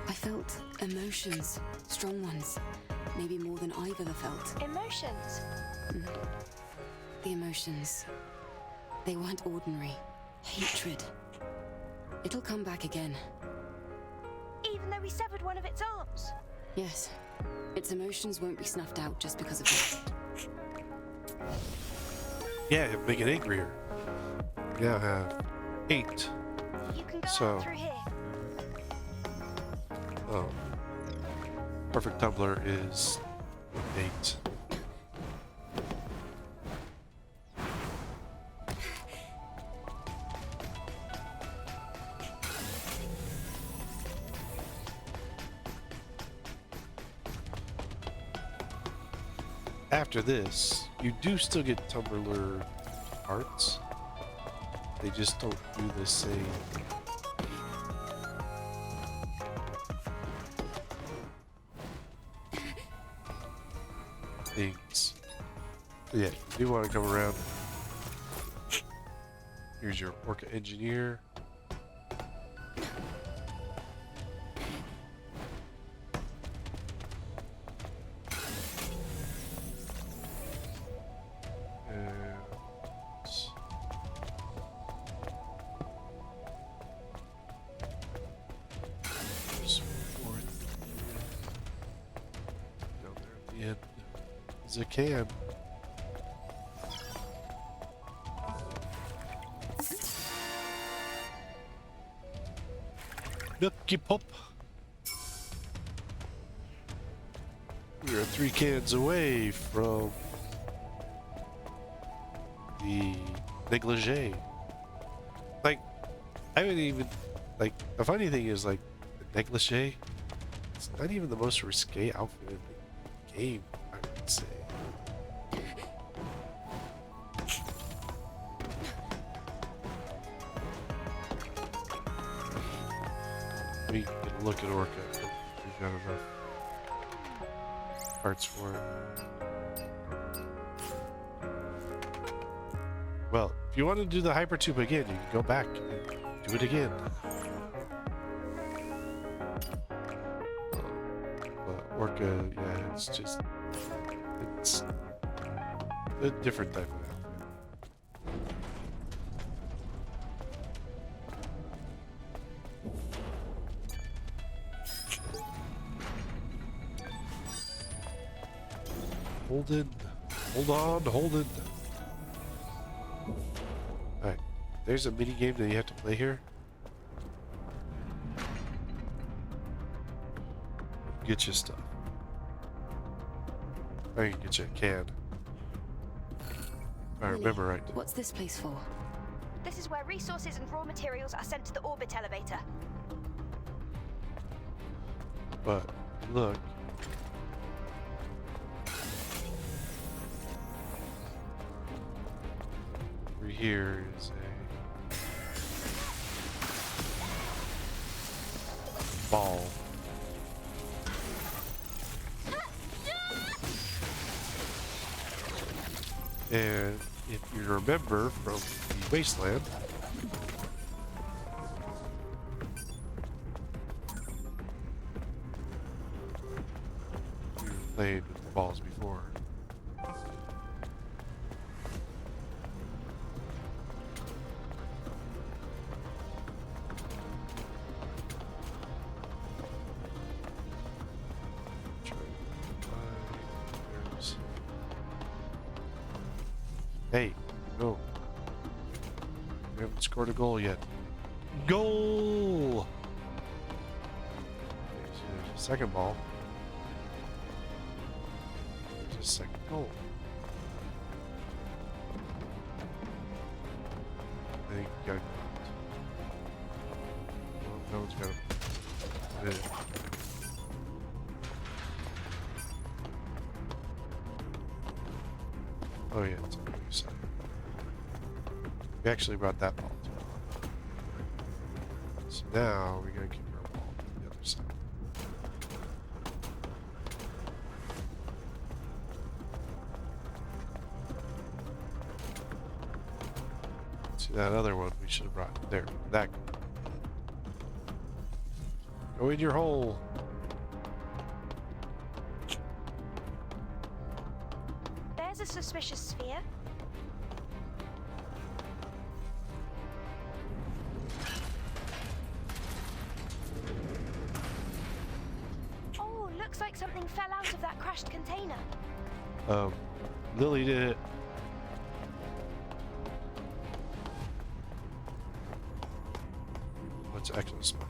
I felt emotions, strong ones, maybe more than I've ever felt. Emotions. The emotions, they weren't ordinary. Hatred. It'll come back again. Even though we severed one of its arms. Yes, its emotions won't be snuffed out just because of that. Yeah, it'll make it angrier. We now have 8. You can go So- out through here. Oh. Perfect tumbler is 8. After this, you do still get tumbler parts. They just don't do the same. Things. So yeah, you do want to come around. Here's your Orca engineer. As I can. Nookie Pop. We are 3 cans away from the negligee. Like, I would even, like, the funny thing is, like, the negligee, it's not even the most risque outfit in the game, I would say. Let me get a look at Orca. We've got enough parts for it. Well, if you want to do the hypertube again, you can go back and do it again. But Orca, yeah, it's just, it's a different type of outfit. Hold in. Hold on, hold in. Alright. There's a mini game that you have to play here. Get you stuff. I can get you a can. If I remember right. What's this place for? This is where resources and raw materials are sent to the orbit elevator. But look. Over here is a ball. And if you remember from the Wasteland, we played with the balls before. Hey, go. We haven't scored a goal yet. Goal! Okay, so there's a second ball. There's a second goal. I think we got it. Well, no one's got it. Oh yeah, it's on the other side. We actually brought that ball too. So now we gotta keep our ball to the other side. See that other one we should have brought there. That go in your hole. There's a suspicious sphere. Oh, looks like something fell out of that crashed container. Lily did it. What's Exospine?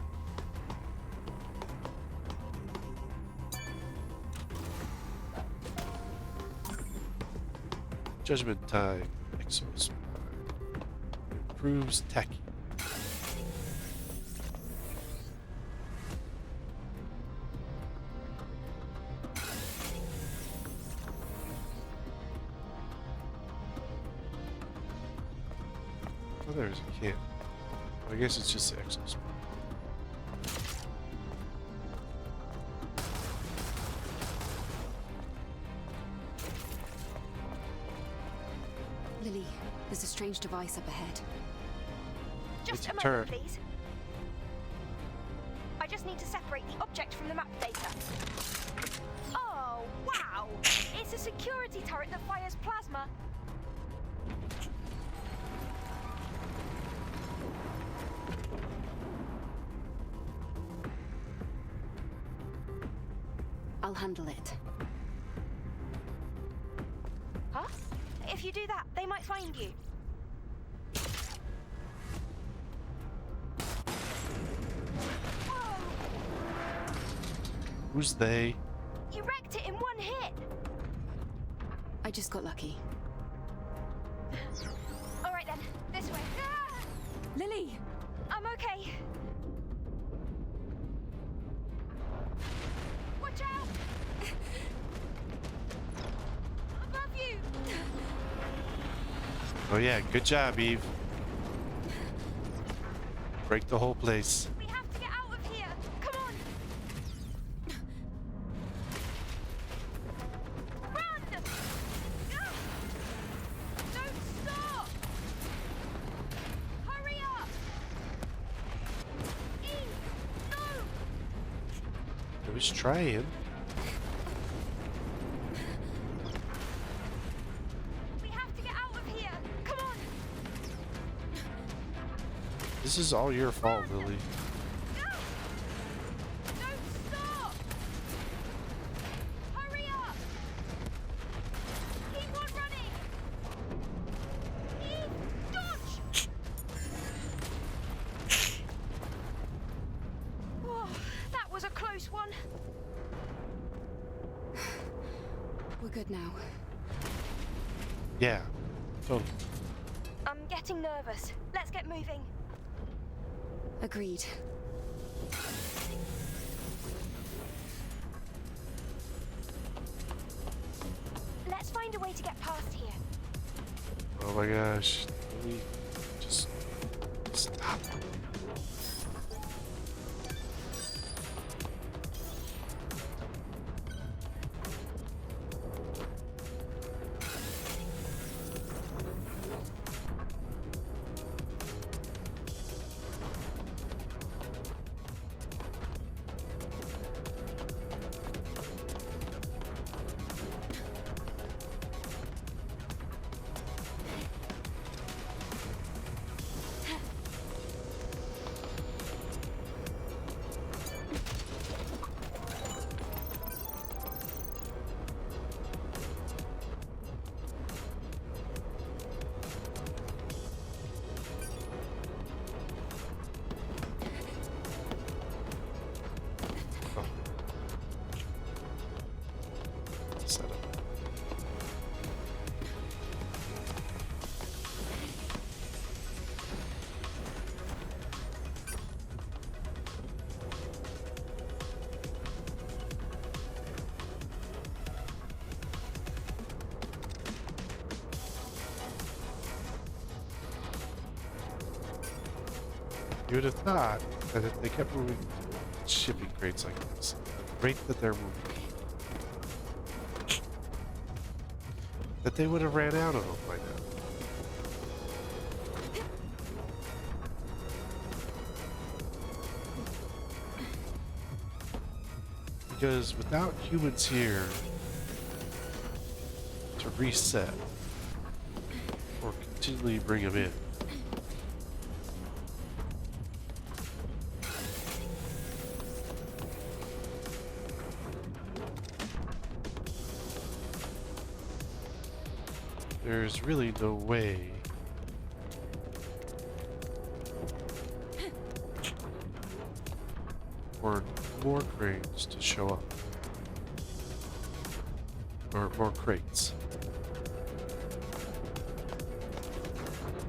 Judgment time. Exospine. Improves tacky. Oh, there's a can. I guess it's just the Exospine. Lily, there's a strange device up ahead. Just It's a a moment, turret. please. I just need to separate the object from the map data. Oh, wow! It's a security turret that fires plasma. I'll handle it. Huh? If you do that, they might find you. Whoa! Who's they? You wrecked it in one hit! I just got lucky. Lily! I'm okay. Watch out! Above you! Oh yeah, good job, Eve. Break the whole place. We have to get out of here! Come on! Run! Ah! Don't stop! Hurry up! Eve! No! I was trying. We have to get out of here! Come on! This is all your fault, Lily. Ah! Don't stop! Hurry up! Keep on running! Eve! Dodge! Oh, that was a close one. We're good now. Yeah. Totally. I'm getting nervous. Let's get moving. Agreed. Let's find a way to get past here. Oh my gosh. Lily, just stop. Set up. You would have thought that if they kept moving shipping crates like this, the rate that they're moving, that they would have ran out of them by now. Because without humans here to reset or continually bring them in, there's really no way for more cranes to show up. Or more crates.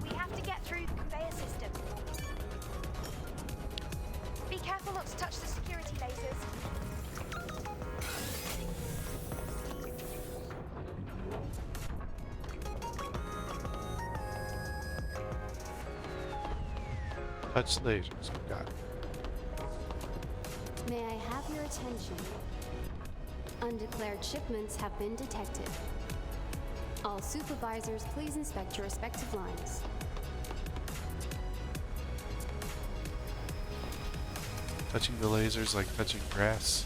We have to get through the conveyor system. Be careful not to touch the security lasers. Touch lasers. Got it. May I have your attention? Undeclared shipments have been detected. All supervisors, please inspect your respective lines. Touching the lasers like touching grass.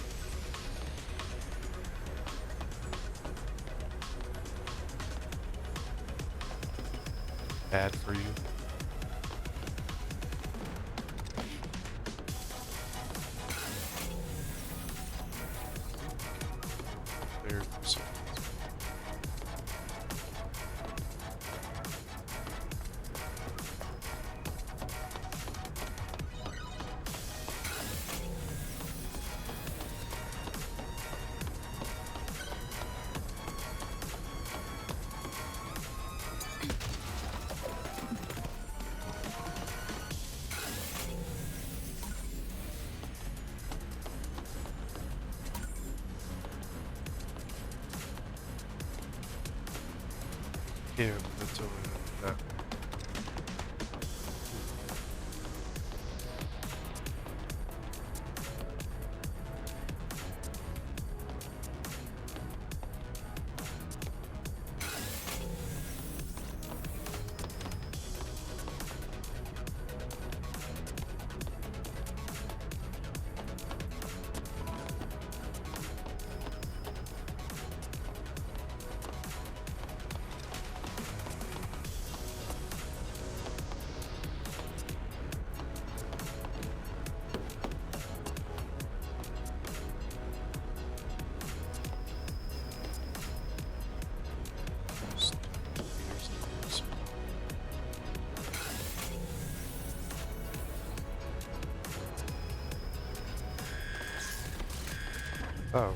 Bad for you. Clear for seconds. Yeah, but that's over there. Oh.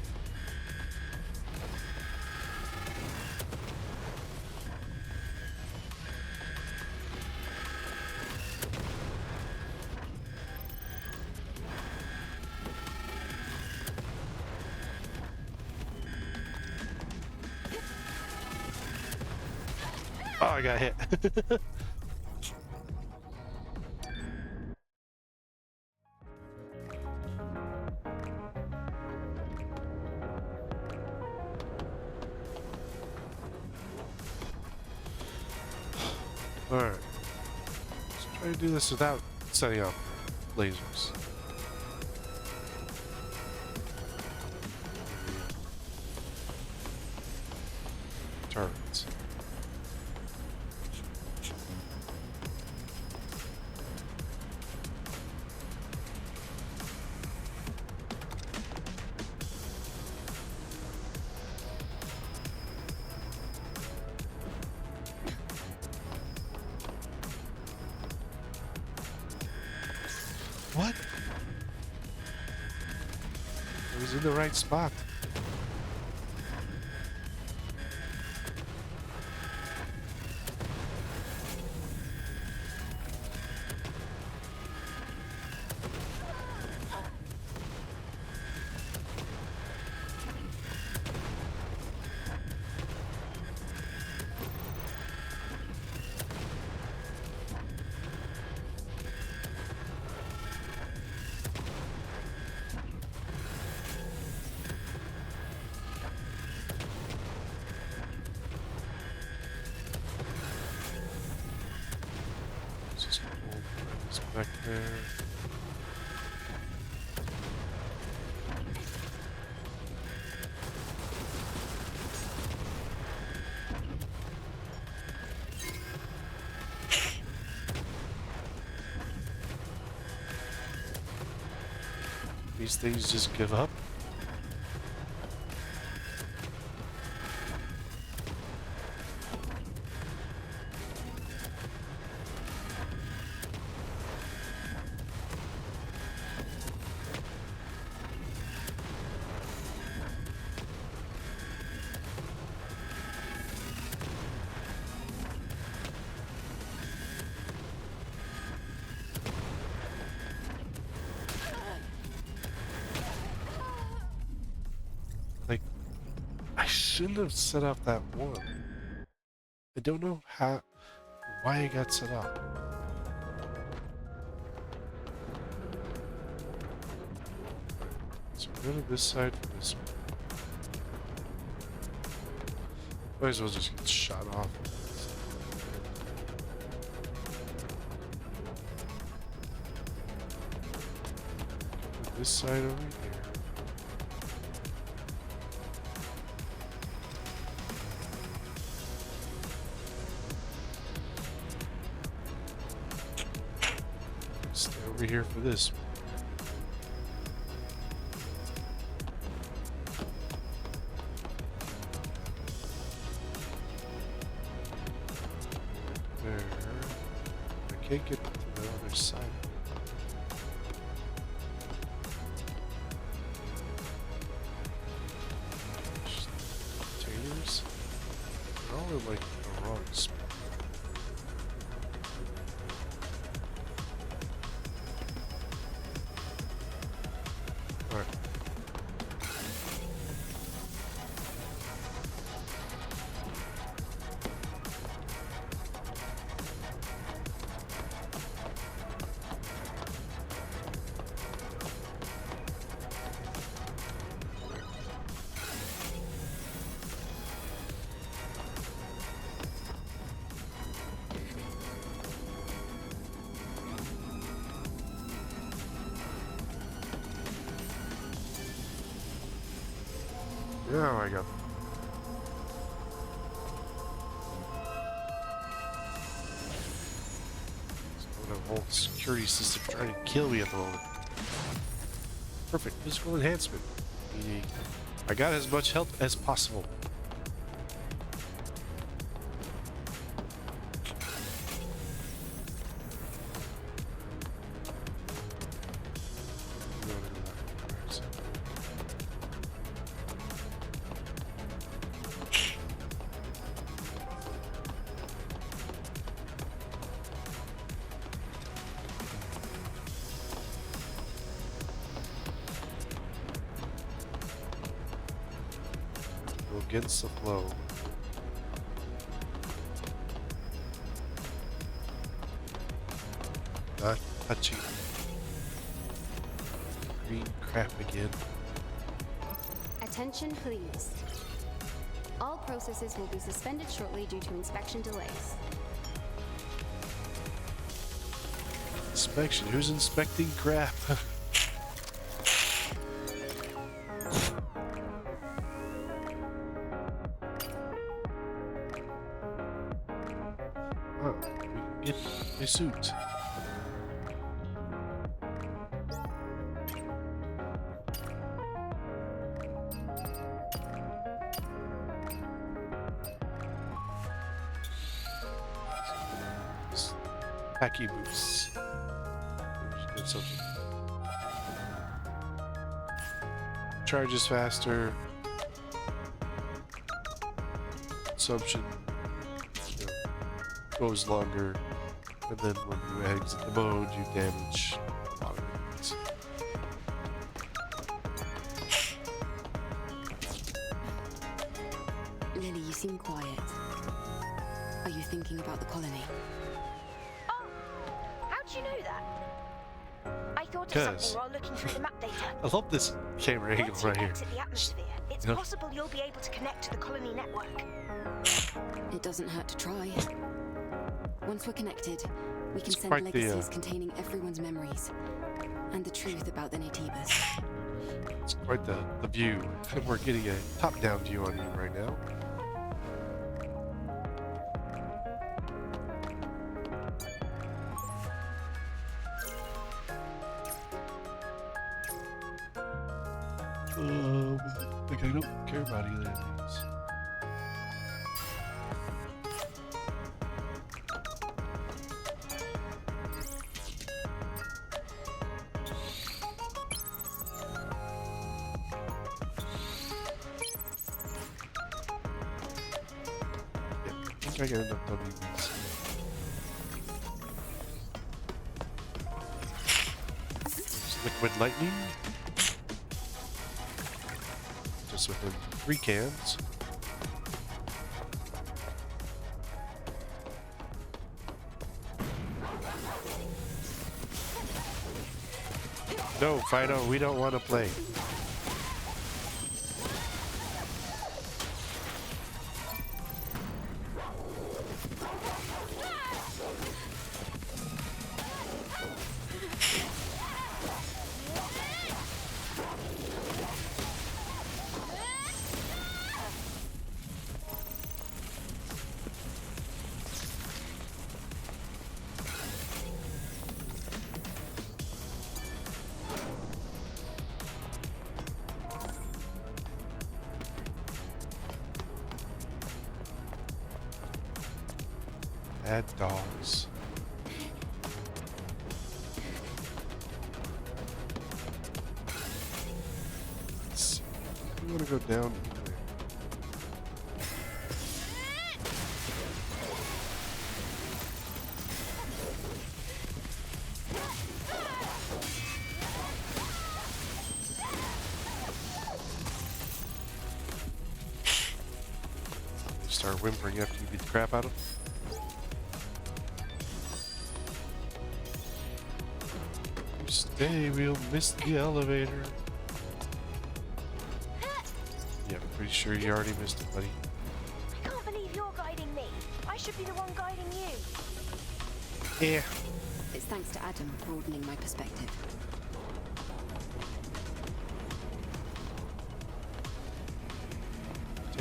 Oh, I got hit. Alright. Let's try to do this without setting up lasers. Turrets. What? I was in the right spot. Just pull this back there. These things just give up. Like, I shouldn't have set up that one. I don't know why it got set up. So go to this side for this one. Might as well just get shot off. Put this side over here. Stay over here for this one. There. I can't get to the other side. Containers? They're all in like the wrong spot. Alright. Oh my god. A whole security system trying to kill me at the moment. Perfect. Physical enhancement. Meaning I got as much health as possible. Against the flow. Not touching. Green crap again. Attention, please. All processes will be suspended shortly due to inspection delays. Inspection? Who's inspecting crap? Oh, we can get a suit. Tacky boots. Get something. Charges faster. Consumption goes longer, and then when you exit the mode, you damage a lot of enemies. Lily, you seem quiet. Are you thinking about the colony? Oh, how'd you know that? I thought of 'Cause something while looking through the map data. I love this camera angle Once you right here. exit the atmosphere, it's Yeah. possible you'll be able to connect to the colony network. It doesn't hurt to try. Once we're connected, we can It's send quite the, legacies containing everyone's memories and the truth about the Naytibas. It's quite the view. We're getting a top-down view on you right now. Like I don't care about either of these. Yeah, I think I can end up doing these. There's liquid lightning. Just within 3 cans. No, Fido, we don't want to play. Bad dogs. Let's see. We want to go down here. Start whimpering after you beat the crap out of them. Stay, we'll miss the elevator. Yeah, I'm pretty sure you already missed it, buddy. I can't believe you're guiding me. I should be the one guiding you. Yeah. It's thanks to Adam broadening my perspective.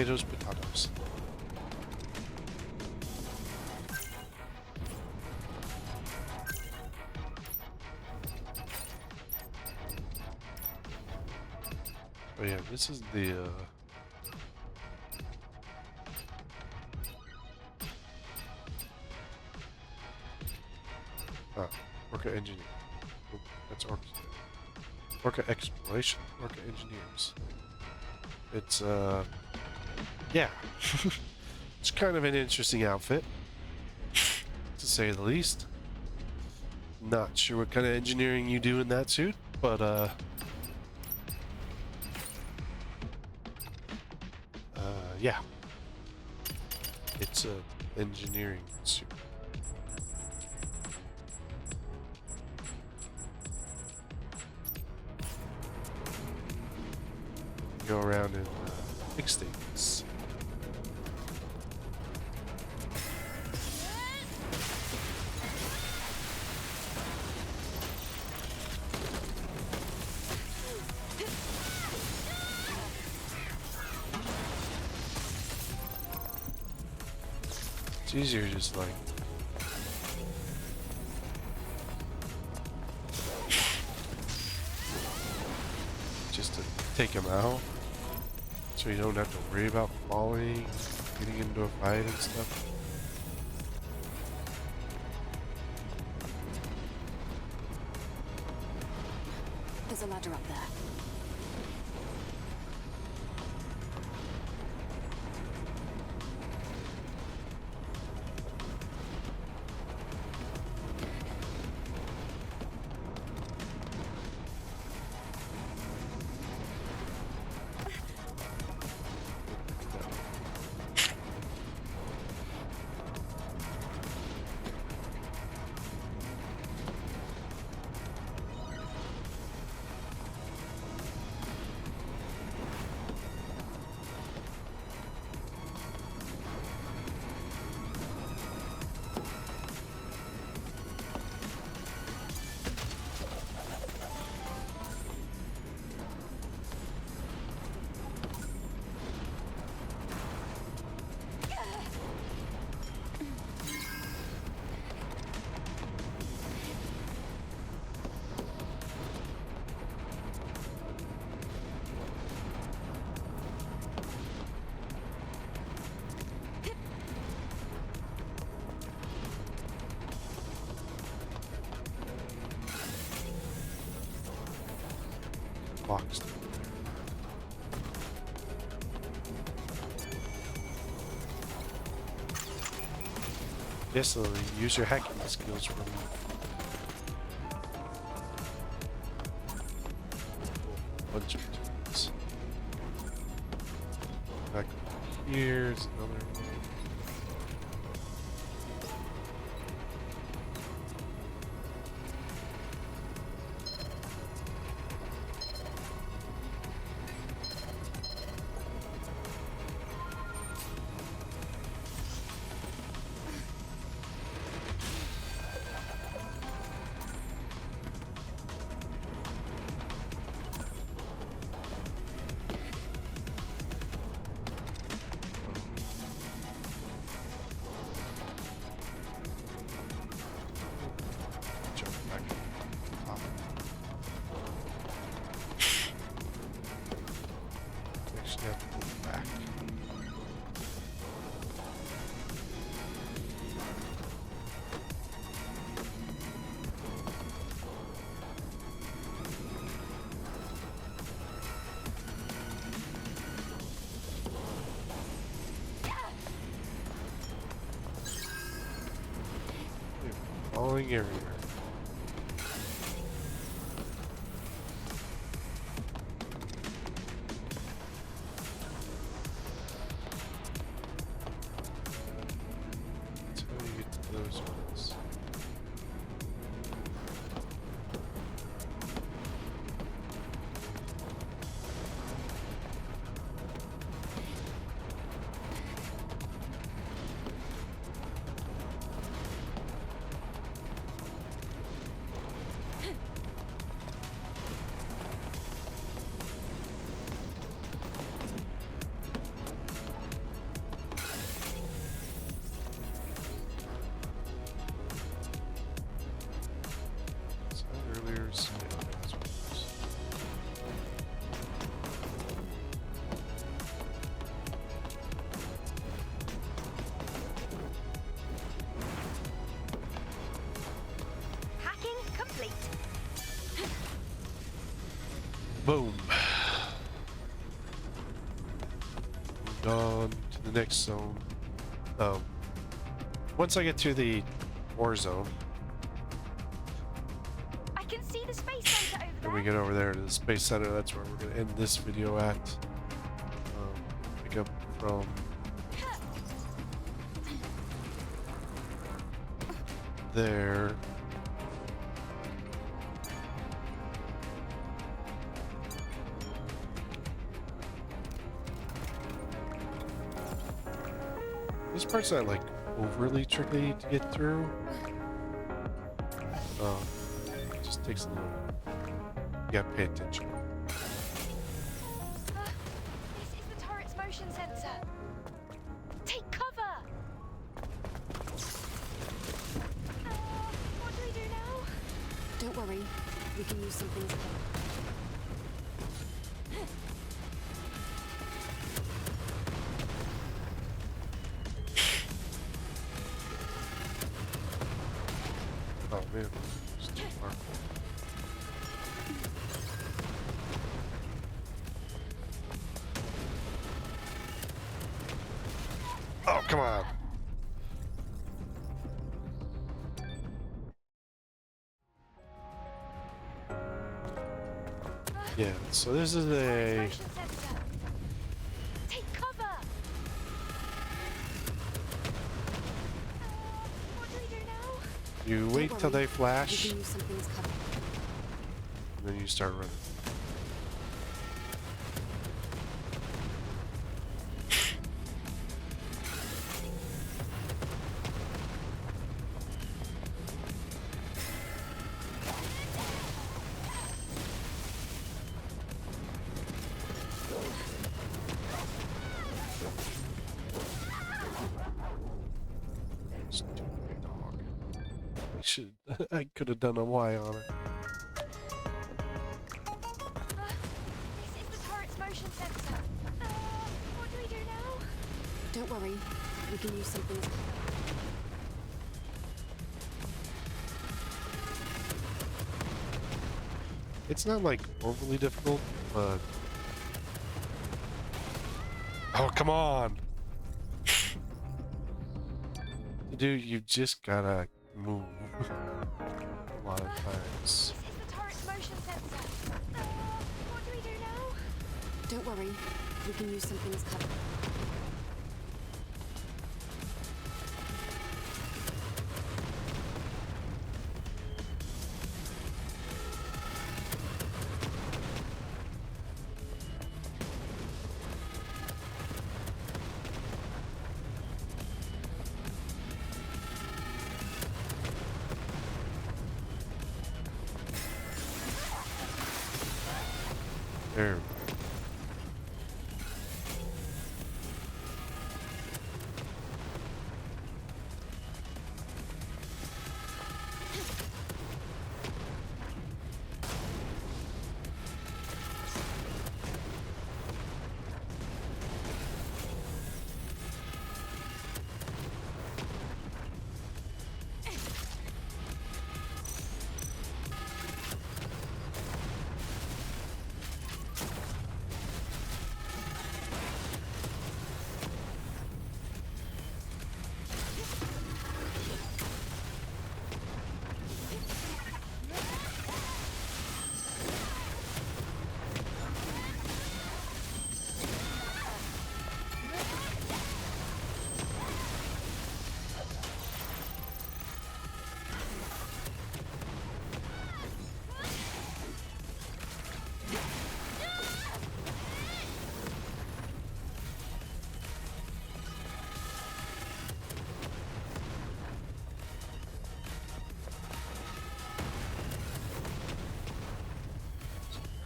Potatoes, potatoes. Oh yeah, this is the Orca engineer. Oh, that's Orca. Orca exploration. Orca engineers. It's yeah. It's kind of an interesting outfit, to say the least. Not sure what kind of engineering you do in that suit, but yeah. It's a engineering suit. Go around and fix things. It's easier just like just to take him out, so you don't have to worry about falling, getting into a fight and stuff. There's a ladder up there. Boxed. Yes, so use your hacking skills for me. Bunch of tools. Back here's another one. Jump back up. Actually have to go back. Falling everywhere. Until you get to those ones. Boom. Moved on to the next zone. Once I get to the war zone, I can see the space center over there. and we get over there to the space center, that's where we're going to end this video at. Pick up from there. This part's not like overly tricky to get through. It just takes a little. You gotta pay attention. This is the turret's motion sensor. Take cover. What do we do now? Don't worry, we can use something as well. Oh man, it's too far. Oh, come on. Yeah, so this is a... Motion sensor. Take cover. What do we do now? You Don't wait till worry, they we flash, can use something as cover. and then you start running. Stupid dog. I could have done a Y on it. This is the turret's motion sensor. What do we do now? Don't worry, we can use something as cover. It's not like overly difficult, but... Oh, come on! Dude, you just gotta move a lot of times. This is the turret's motion sensor. What do we do now? Don't worry, we can use something as cover. There.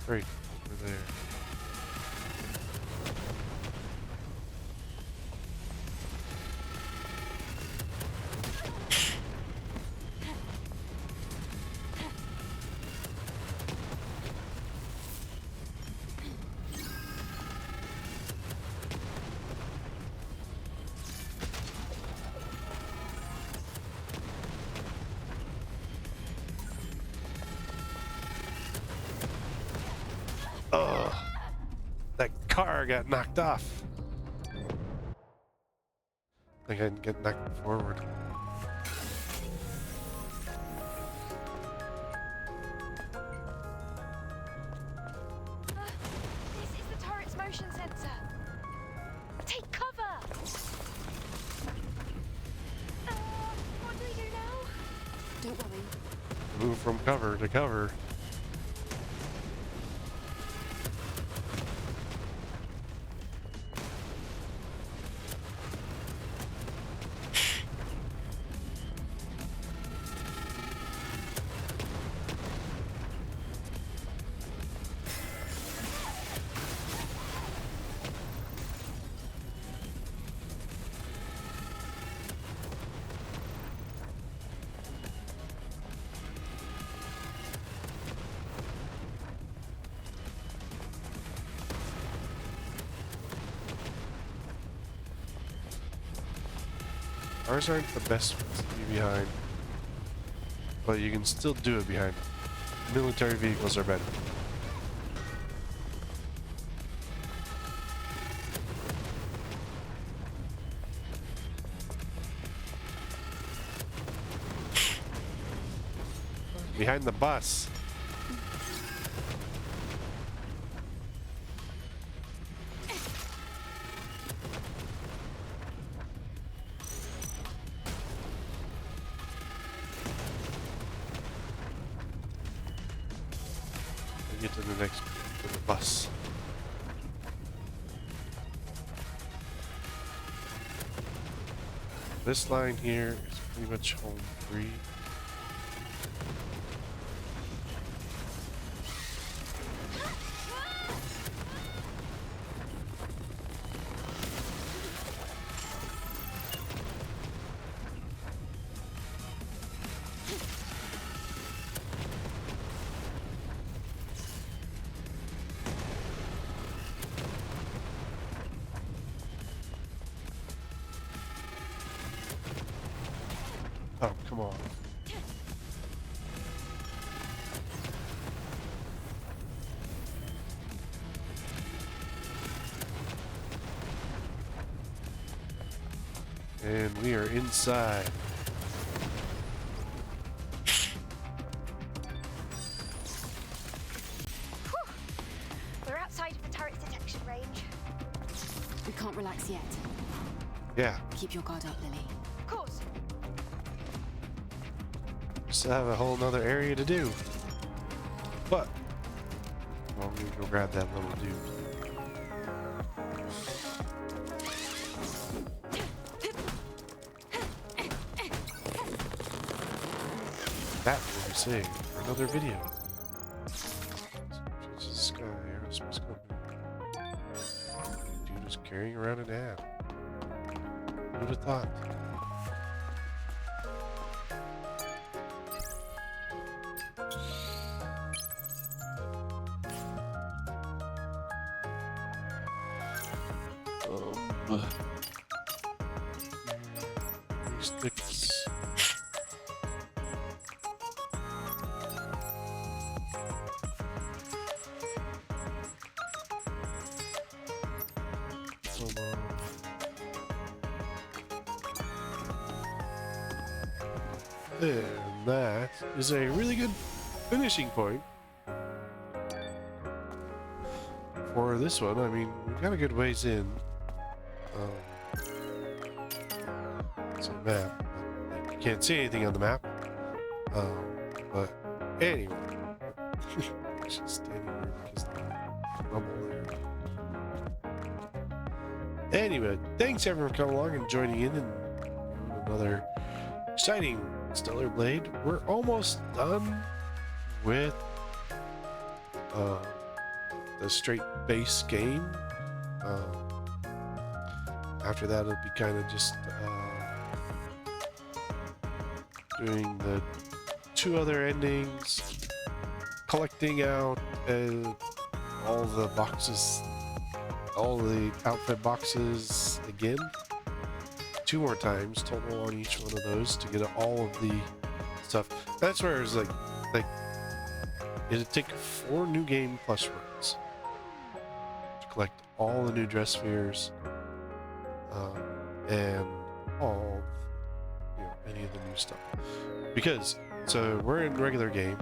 Right over there. car got knocked off. I think I can get knocked forward. This is the turret's motion sensor. Take cover! What do we do now? Don't worry. Move from cover to cover. Ours aren't the best ones to be behind, but you can still do it behind them. Military vehicles are better. Behind the bus. Get to the next to the bus. This line here is pretty much home free. Oh, come on. And we are inside. We're outside of the turret's detection range. We can't relax yet. Yeah, Keep your guard up, Lily. Of course. still have a whole nother area to do. But, well, I'm gonna go grab that little dude. That will be saved for another video. Sky Aerospace Company. Dude is carrying around an app. Who would have thought? Sticks. And that is a really good finishing point for this one. I mean, we got a good ways in. It's a map. You can't see anything on the map. But anyway, she's standing there because of the rumble there. Anyway, thanks everyone for coming along and joining in another exciting Stellar Blade. We're almost done with the straight base game. After that, it'll be kind of just doing the 2 other endings, collecting out all the boxes, all the outfit boxes again. 2 more times total on each one of those to get all of the stuff. That's where it's like it'd take 4 new game plus runs to collect all the new dress spheres, and all, any of the new stuff. Because, so we're in regular game.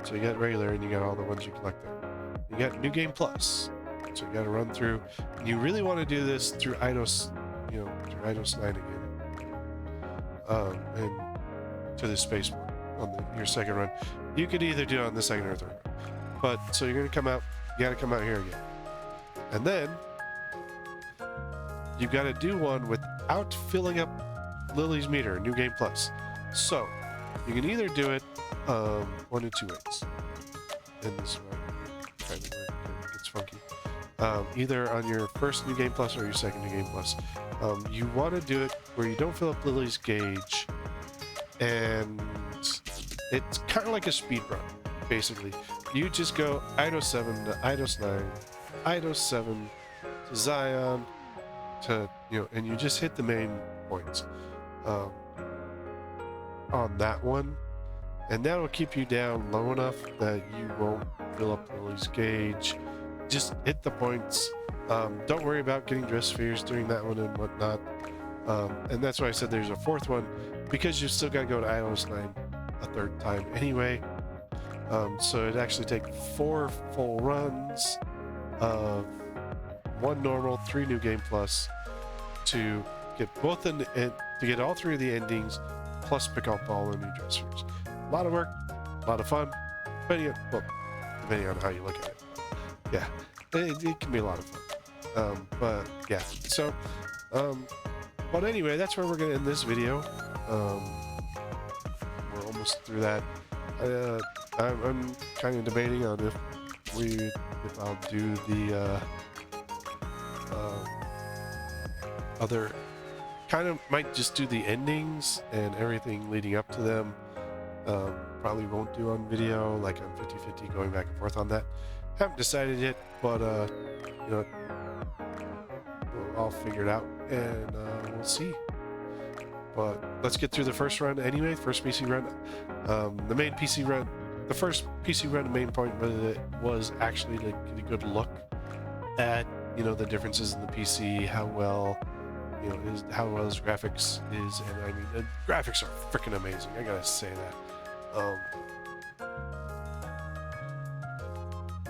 So you got regular and you got all the ones you collect there. You got New Game Plus. So you got to run through. And you really want to do this through Eidos, through Eidos 9 again. And to the spaceport on your second run. You could either do it on the second or third run. But, so you're going to come out, you got to come out here again. And then, you've got to do one without filling up Lily's meter, New Game Plus. So, you can either do it one of two ways. And this one kind of where it gets funky. Either on your first New Game Plus or your second New Game Plus. You want to do it where you don't fill up Lily's gauge, and it's kind of like a speed run, basically. You just go Eidos 7 to Eidos 9, Eidos 7 to Zion, to, and you just hit the main points on that one, and that will keep you down low enough that you won't fill up Lily's gauge. Just hit the points. Don't worry about getting dress spheres during that one and whatnot. And that's why I said there's a fourth one, because you've still got to go to Eidos 9 a third time anyway. So it'd actually take 4 full runs of 1 normal, 3 New Game Plus to get to get all 3 of the endings, plus pick up all the new dress spheres. A lot of work, a lot of fun, depending on how you look at it. Yeah, it can be a lot of fun. But yeah, so but anyway, that's where we're gonna end this video. We're almost through that. I'm kind of debating on if I'll do the other, kind of might just do the endings and everything leading up to them. Probably won't do on video, like I'm 50-50 going back and forth on that. Haven't decided yet, but I'll figure it out and we'll see. But let's get through the first run anyway. First PC run, the main PC run, the first PC run. The main point was actually to get a good look at the differences in the PC, how well his graphics is, and I mean the graphics are freaking amazing. I gotta say that.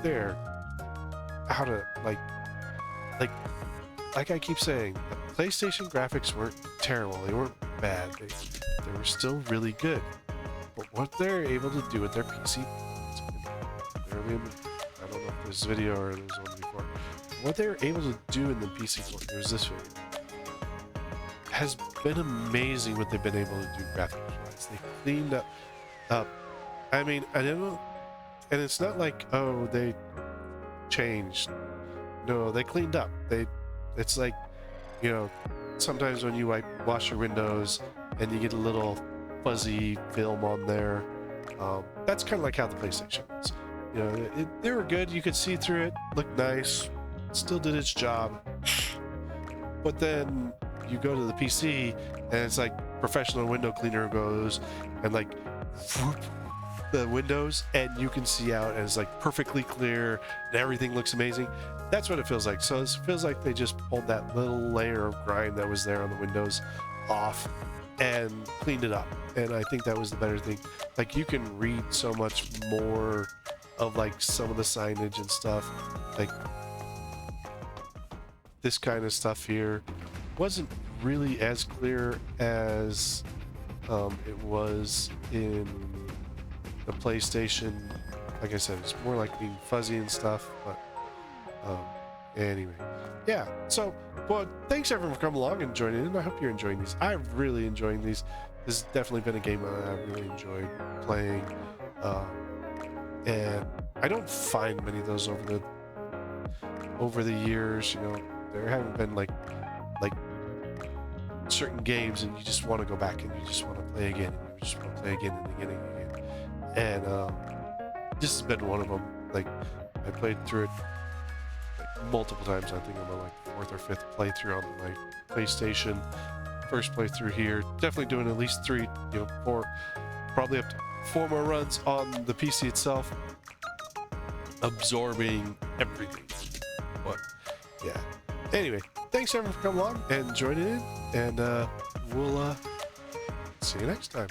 They're how to like I keep saying, the PlayStation graphics weren't terrible. They weren't bad. They were still really good. But what they're able to do with their PC, I don't know if this video or there's one before. What they were able to do in the PC port, there's this video, has been amazing. What they've been able to do graphics-wise. They cleaned up. I mean, I don't know, and it's not like, oh, they changed. No, they cleaned up. It's like, sometimes when you wash your windows and you get a little fuzzy film on there, that's kind of like how the PlayStation is. They were good. You could see through it, looked nice, still did its job. But then you go to the PC and it's like professional window cleaner goes and like whoop, the windows, and you can see out, and it's like perfectly clear and everything looks amazing. That's what it feels like. So it feels like they just pulled that little layer of grime that was there on the windows off and cleaned it up. And I think that was the better thing. Like, you can read so much more of like some of the signage and stuff. Like, this kind of stuff here wasn't really as clear as it was in the PlayStation. Like I said, it's more like being fuzzy and stuff, but anyway, yeah. So, well, thanks everyone for coming along and joining in. I hope you're enjoying these. I'm really enjoying these. This has definitely been a game that I've really enjoyed playing, and I don't find many of those over the years. There haven't been like certain games and you just want to go back and you just want to play again and you just want to play again and again and again. And this has been one of them. Like, I played through it multiple times. I think I'm on like 4th or 5th playthrough on my PlayStation. First playthrough here. Definitely doing at least 3, 4, probably up to 4 more runs on the PC itself. Absorbing everything. But yeah. Anyway, thanks everyone for coming along and joining in, and we'll see you next time.